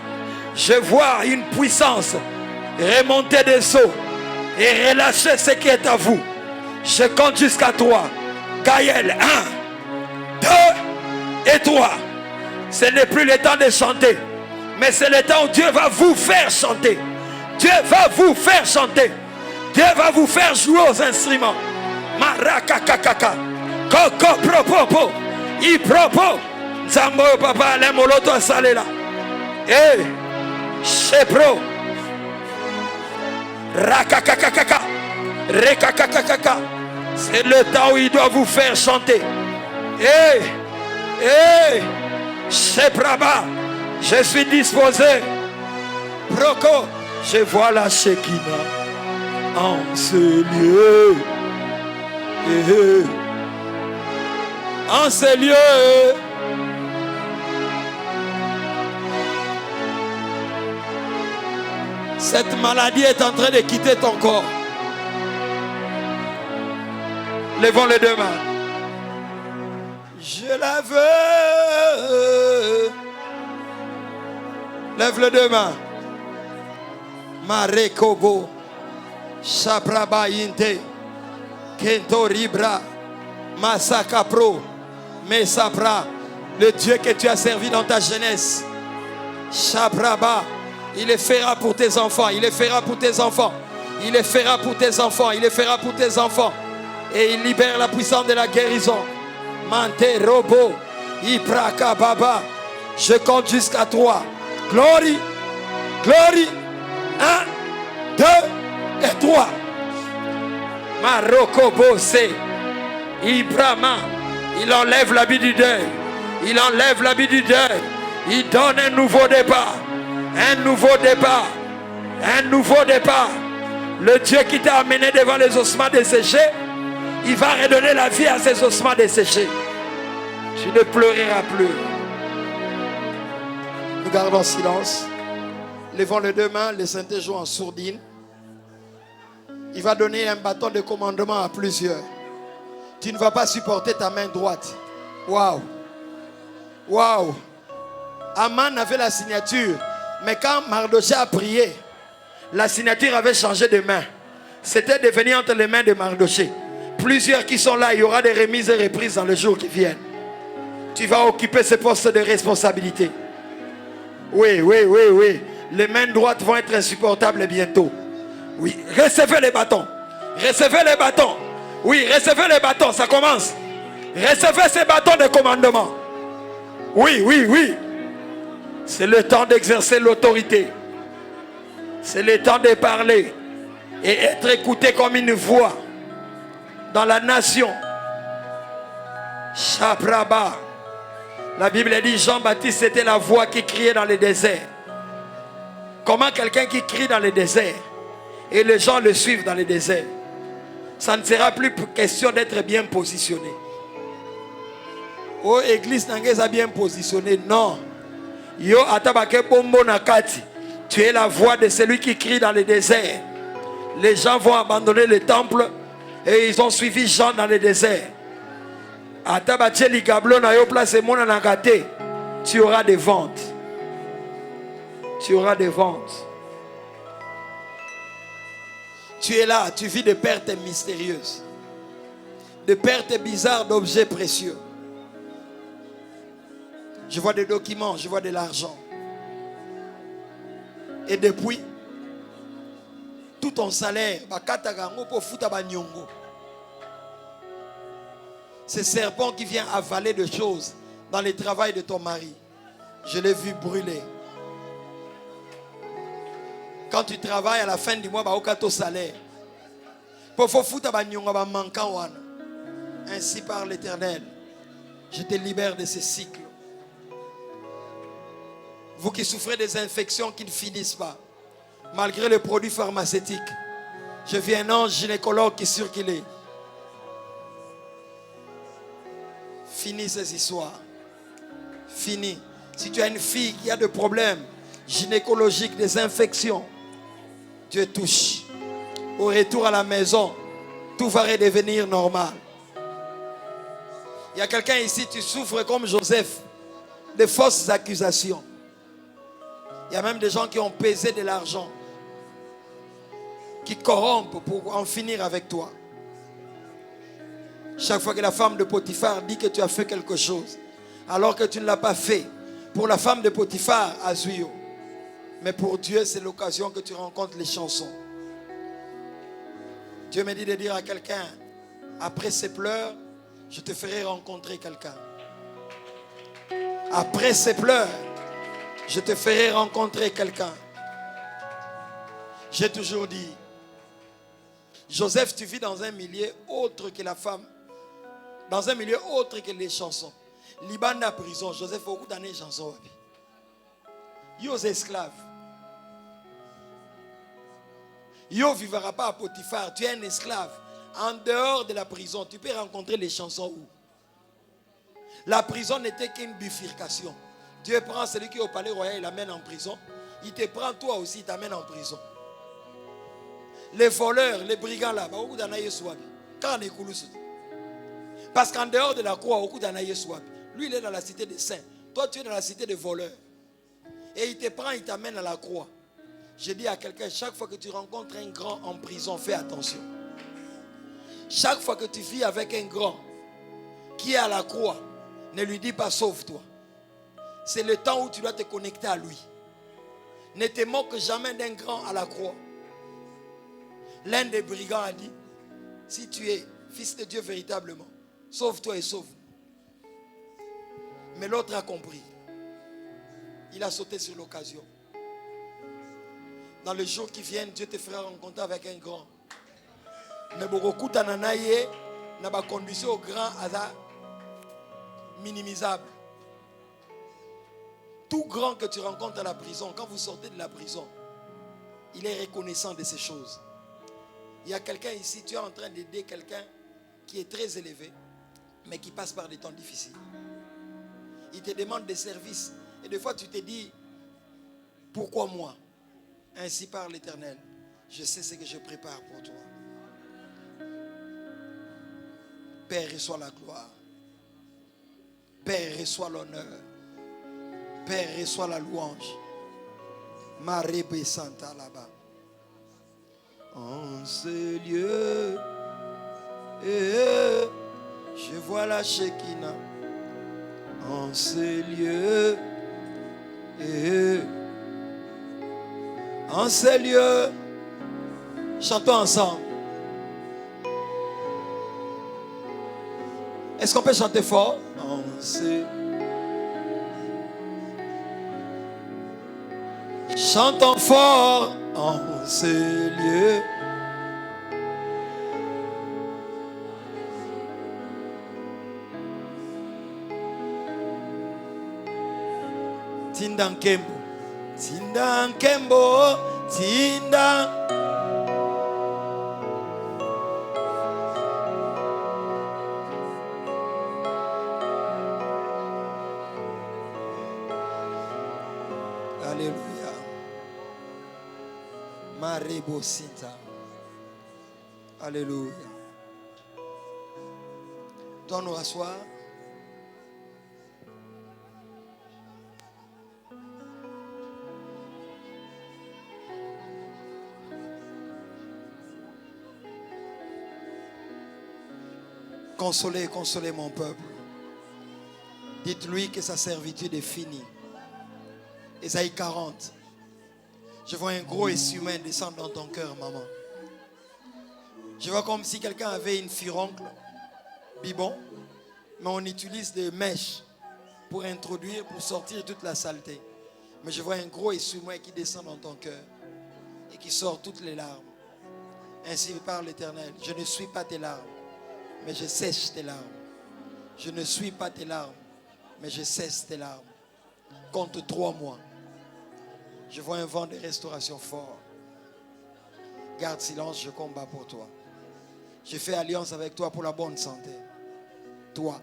Je vois une puissance remonter des eaux et relâcher ce qui est à vous. Je compte jusqu'à 3. Gaël, 1, 2 et 3. Ce n'est plus le temps de chanter, mais c'est le temps où Dieu va vous faire chanter. Dieu va vous faire chanter. Dieu va vous faire jouer aux instruments. Marakakakaka. Koko propopo. I propos. Zambo papa le moloto asalela. Eh. Shepro. Rakakakakaka. Rekakakakaka. C'est le temps où il doit vous faire chanter. Eh. Eh. Shepraba. Je suis disposé. Proko. Je vois la Shekinah en ce lieu. Eh. En ce lieu. Cette maladie est en train de quitter ton corps. Levons les deux mains. Je la veux. Lève les deux mains. Marekobo. Shapraba Inte. Kento Ribra. Masaka Pro. Mesapra. Le Dieu que tu as servi dans ta jeunesse. Shapraba. Il le fera pour tes enfants. Il le fera pour tes enfants. Il le fera pour tes enfants. Il le fera pour tes enfants. Et il libère la puissance de la guérison. Mante Robo. Ipraka Baba. Je compte jusqu'à 3. Glory. Glory. 1, 2 et 3. Maroko Bossé. Ibrahima. Il enlève l'habit du deuil. Il enlève l'habit du deuil. Il donne un nouveau départ. Un nouveau départ. Un nouveau départ. Le Dieu qui t'a amené devant les ossements desséchés, il va redonner la vie à ces ossements desséchés. Tu ne pleureras plus. Nous gardons silence. Levons les deux mains. Le Saint-Esprit joue en sourdine. Il va donner un bâton de commandement à plusieurs. Tu ne vas pas supporter ta main droite. Waouh. Waouh. Aman avait la signature. Mais quand Mardochée a prié, la signature avait changé de main. C'était devenu entre les mains de Mardochée. Plusieurs qui sont là, il y aura des remises et reprises dans les jours qui viennent. Tu vas occuper ce poste de responsabilité. Oui, oui, oui, oui. Les mains droites vont être insupportables bientôt. Oui, recevez les bâtons. Recevez les bâtons. Oui, recevez les bâtons, ça commence. Recevez ces bâtons de commandement. Oui, oui, oui. C'est le temps d'exercer l'autorité. C'est le temps de parler et être écouté comme une voix dans la nation. Shapraba. La Bible dit Jean-Baptiste était la voix qui criait dans le désert. Comment quelqu'un qui crie dans le désert et les gens le suivent dans le désert, ça ne sera plus question d'être bien positionné. Oh, église n'a bien positionné. Non. Yo atabake bombo nakati. Tu es la voix de celui qui crie dans le désert. Les gens vont abandonner le temple et ils ont suivi Jean dans le désert. Atabache ligablo na yo place mona nakate. Tu auras des ventes. Tu auras des ventes. Tu es là, tu vis des pertes mystérieuses. Des pertes bizarres d'objets précieux. Je vois des documents, je vois de l'argent. Et depuis, tout ton salaire, ce serpent qui vient avaler des choses dans le travail de ton mari, je l'ai vu brûler. Quand tu travailles à la fin du mois, tu as ton salaire. Ainsi par l'Éternel, je te libère de ce cycle. Vous qui souffrez des infections qui ne finissent pas, malgré les produits pharmaceutiques, je vis un ange gynécologue qui circule. Fini ces histoires. Fini. Si tu as une fille qui a des problèmes gynécologiques, des infections, Dieu touche. Au retour à la maison, tout va redevenir normal. Il y a quelqu'un ici, tu souffres comme Joseph, de fausses accusations. Il y a même des gens qui ont pesé de l'argent, qui corrompent pour en finir avec toi. Chaque fois que la femme de Potiphar dit que tu as fait quelque chose, alors que tu ne l'as pas fait, pour la femme de Potiphar, Azuyo. Mais pour Dieu, c'est l'occasion que tu rencontres les chansons. Dieu me dit de dire à quelqu'un, après ces pleurs, je te ferai rencontrer quelqu'un. Après ces pleurs, je te ferai rencontrer quelqu'un. J'ai toujours dit, Joseph, tu vis dans un milieu autre que la femme, dans un milieu autre que les chansons. Liban à prison, Joseph a beaucoup d'années chansons. Yo esclave. Yo vivra pas à Potiphar, tu es un esclave. En dehors de la prison, tu peux rencontrer les chansons où? La prison n'était qu'une bifurcation. Dieu prend celui qui est au palais royal, il l'amène en prison. Il te prend toi aussi, il t'amène en prison. Les voleurs, les brigands là, quand on est coulou, parce qu'en dehors de la croix, lui il est dans la cité des saints. Toi tu es dans la cité des voleurs. Et il te prend, il t'amène à la croix. Je dis à quelqu'un, chaque fois que tu rencontres un grand en prison, fais attention. Chaque fois que tu vis avec un grand qui est à la croix, ne lui dis pas sauve-toi. C'est le temps où tu dois te connecter à lui. Ne te moque jamais d'un grand à la croix. L'un des brigands a dit, si tu es fils de Dieu véritablement, sauve-toi et sauve. Mais l'autre a compris. Il a sauté sur l'occasion. Dans les jours qui viennent, Dieu te fera rencontrer avec un grand. Mais beaucoup d'ananaïe n'a pas condition au grand hasard minimisable. Tout grand que tu rencontres à la prison, quand vous sortez de la prison, il est reconnaissant de ces choses. Il y a quelqu'un ici, tu es en train d'aider quelqu'un qui est très élevé, mais qui passe par des temps difficiles. Il te demande des services. Et des fois, tu te dis, pourquoi moi? Ainsi parle l'Éternel. Je sais ce que je prépare pour toi. Père, reçois la gloire. Père, reçois l'honneur. Père, reçois la louange. Marébé Santa là-bas. En ce lieu, je vois la Shekinah. En ce lieu, en ce lieu, chantons ensemble. Est-ce qu'on peut chanter fort? En ce... Chantons fort en ce lieu. Tinda Nkembo, Tinda Nkembo, Tinda. Alléluia. Marebo Sinta. Alléluia. Dois nous asseoir. Consolez, consolez mon peuple. Dites-lui que sa servitude est finie. Ésaïe 40. Je vois un gros essuie-main descendre dans ton cœur, maman. Je vois comme si quelqu'un avait une furoncle, bibon, mais on utilise des mèches pour introduire, pour sortir toute la saleté. Mais je vois un gros essuie-main qui descend dans ton cœur et qui sort toutes les larmes. Ainsi parle l'Éternel. Je ne suis pas tes larmes, mais je sèche tes larmes. Je ne suis pas tes larmes, mais je cesse tes larmes. Compte 3 mois. Je vois un vent de restauration fort. Garde silence, je combats pour toi. Je fais alliance avec toi pour la bonne santé. Toi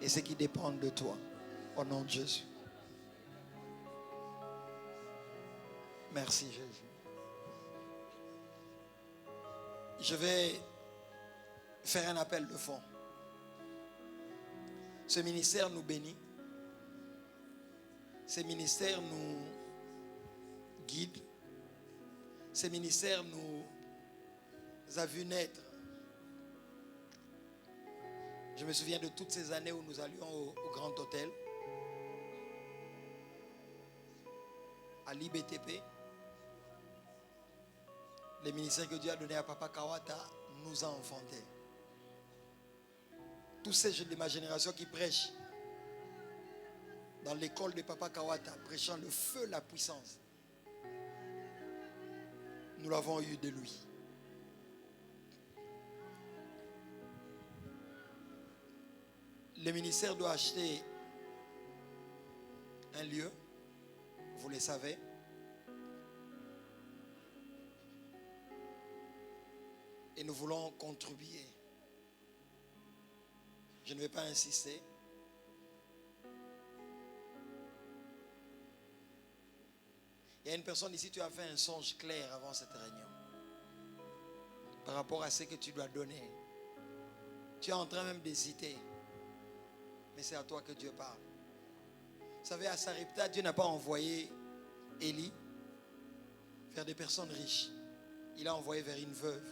et ceux qui dépendent de toi. Au nom de Jésus. Merci Jésus. Je vais faire un appel de fond. Ce ministère nous bénit. Ce ministère nous guide. Ce ministère nous a vu naître. Je me souviens de toutes ces années où nous allions au Grand Hôtel, à l'IBTP. Le ministère que Dieu a donné à Papa Kawata nous a enfantés. Tous ces jeunes de ma génération qui prêchent, dans l'école de Papa Kawata, prêchant le feu, la puissance. Nous l'avons eu de lui. Le ministère doit acheter un lieu, vous le savez. Et nous voulons contribuer. Je ne vais pas insister. Il y a une personne ici, tu as fait un songe clair avant cette réunion. Par rapport à ce que tu dois donner. Tu es en train même d'hésiter. Mais c'est à toi que Dieu parle. Vous savez, à Sarepta, Dieu n'a pas envoyé Élie vers des personnes riches. Il a envoyé vers une veuve.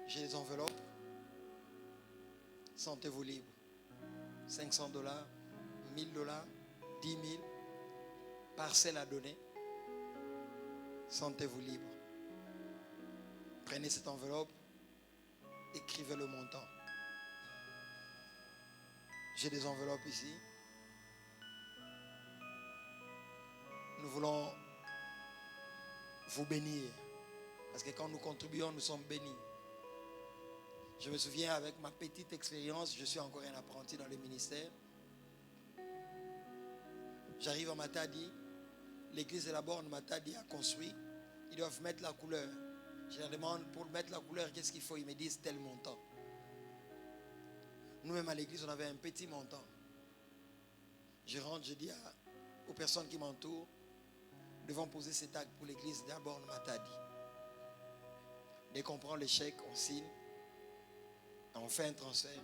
J'ai les enveloppes. Sentez-vous libre. $500, $1,000, $10,000, parcelle à donner. Sentez-vous libre. Prenez cette enveloppe. Écrivez le montant. J'ai des enveloppes ici. Nous voulons vous bénir. Parce que quand nous contribuons, nous sommes bénis. Je me souviens, avec ma petite expérience, je suis encore un apprenti dans le ministère. J'arrive à Matadi. L'église de la borne Matadi a construit. Ils doivent mettre la couleur. Je leur demande, pour mettre la couleur, qu'est-ce qu'il faut? Ils me disent tel montant. Nous-mêmes à l'église, on avait un petit montant. Je rentre, je dis aux personnes qui m'entourent, nous devons poser cet acte pour l'église de la borne Matadi. Dès qu'on prend le chèque, on signe. On fait un transfert.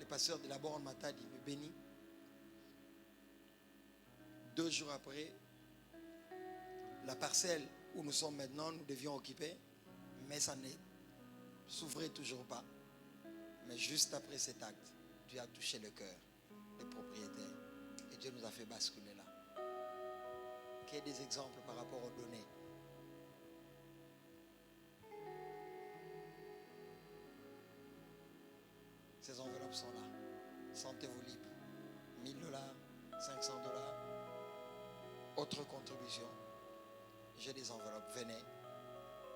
Le pasteur de la borne Matadi me bénit. 2 jours après, la parcelle où nous sommes maintenant, nous devions occuper, mais ça ne s'ouvrait toujours pas. Mais juste après cet acte, Dieu a touché le cœur des propriétaires et Dieu nous a fait basculer là. Qu'il y ait des exemples par rapport aux données. Ces enveloppes sont là. Sentez-vous libre. $1,000, $500, autre contribution. J'ai des enveloppes. Venez.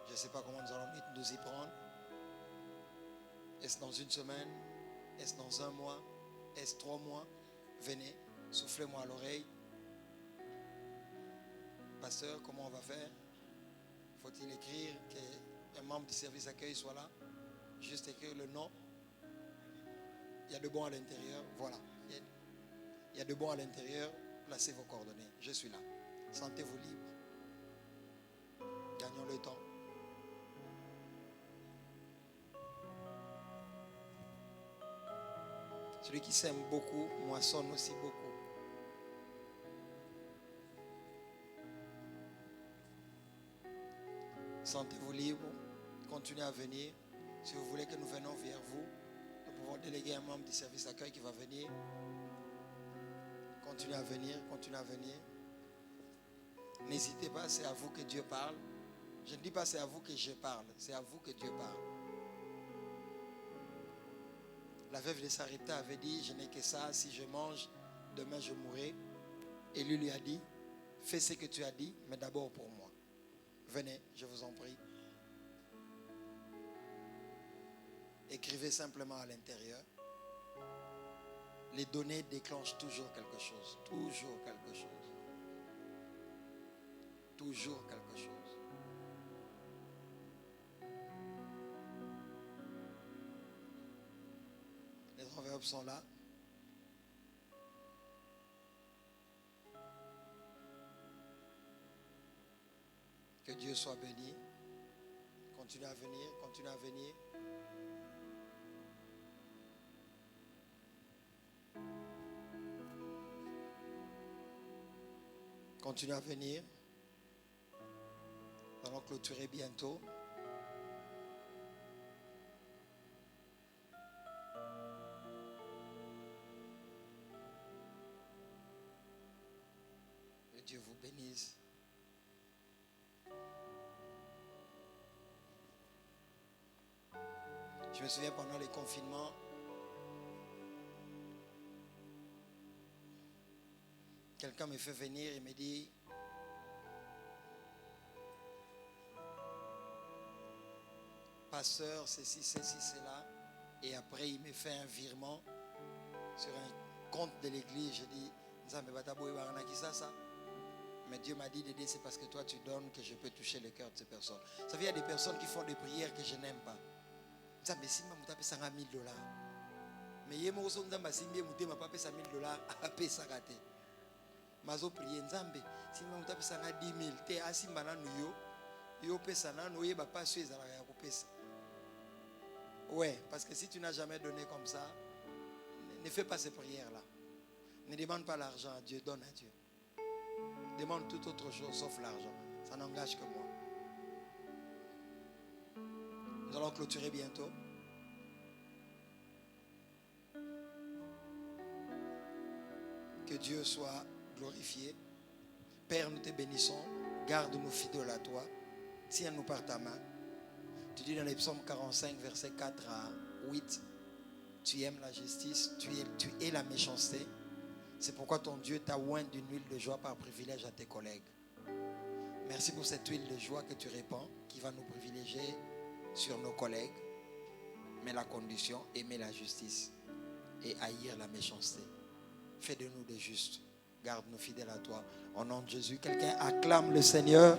Je ne sais pas comment nous allons nous y prendre. Est-ce dans une semaine? Est-ce dans 1 mois? Est-ce 3 mois? Venez. Soufflez-moi à l'oreille. Pasteur, comment on va faire? Faut-il écrire qu'un membre du service accueil soit là? Juste écrire le nom. Il y a de bons à l'intérieur. Voilà. Il y a de bons à l'intérieur. Placez vos coordonnées. Je suis là. Sentez-vous libre. Gagnons le temps. Celui qui sème beaucoup moissonne aussi beaucoup. Sentez-vous libre. Continuez à venir. Si vous voulez que nous venions vers vous, nous pouvons déléguer un membre du service accueil qui va venir. Continuez à venir, continuez à venir. N'hésitez pas, c'est à vous que Dieu parle. Je ne dis pas c'est à vous que je parle, c'est à vous que Dieu parle. La veuve de Sarepta avait dit, je n'ai que ça, si je mange, demain je mourrai. Et lui a dit, fais ce que tu as dit, mais d'abord pour moi. Venez, je vous en prie. Écrivez simplement à l'intérieur. Les données déclenchent toujours quelque chose. Toujours quelque chose. Toujours quelque chose. Les enveloppes sont là. Que Dieu soit béni. Continuez à venir, continuez à venir. Continuez à venir. Nous allons clôturer bientôt. Que Dieu vous bénisse. Je me souviens pendant les confinements, quelqu'un me fait venir et me dit, pasteur, ceci, cela. Et après, il me fait un virement sur un compte de l'église. Je dis, mais Dieu m'a dit d'aider, c'est parce que toi tu donnes que je peux toucher le cœur de ces personnes. Ça veut dire, il y a des personnes qui font des prières que je n'aime pas. Mais si je me $1,000, mais il y a des gens qui me pas $1,000, après ça raté. Mazo prier Nzambe, si je me $10,000, te asimana nuyo, yo pesa na no yeba pas sur ezala ya kopesa. Ouais, parce que si tu n'as jamais donné comme ça, ne fais pas ces prières-là. Ne demande pas l'argent à Dieu, donne à Dieu. Demande toute autre chose sauf l'argent. Ça n'engage que moi. Nous allons clôturer bientôt. Que Dieu soit glorifié. Père, nous te bénissons. Garde-nous fidèles à toi. Tiens-nous par ta main. Tu dis dans les psaumes 45, versets 4 à 8, tu aimes la justice, tu es la méchanceté. C'est pourquoi ton Dieu t'a oint d'une huile de joie par privilège à tes collègues. Merci pour cette huile de joie que tu répands, qui va nous privilégier sur nos collègues. Mais la condition, aimer la justice et haïr la méchanceté. Fais de nous des justes. Garde-nous fidèles à toi. Au nom de Jésus, quelqu'un acclame le Seigneur.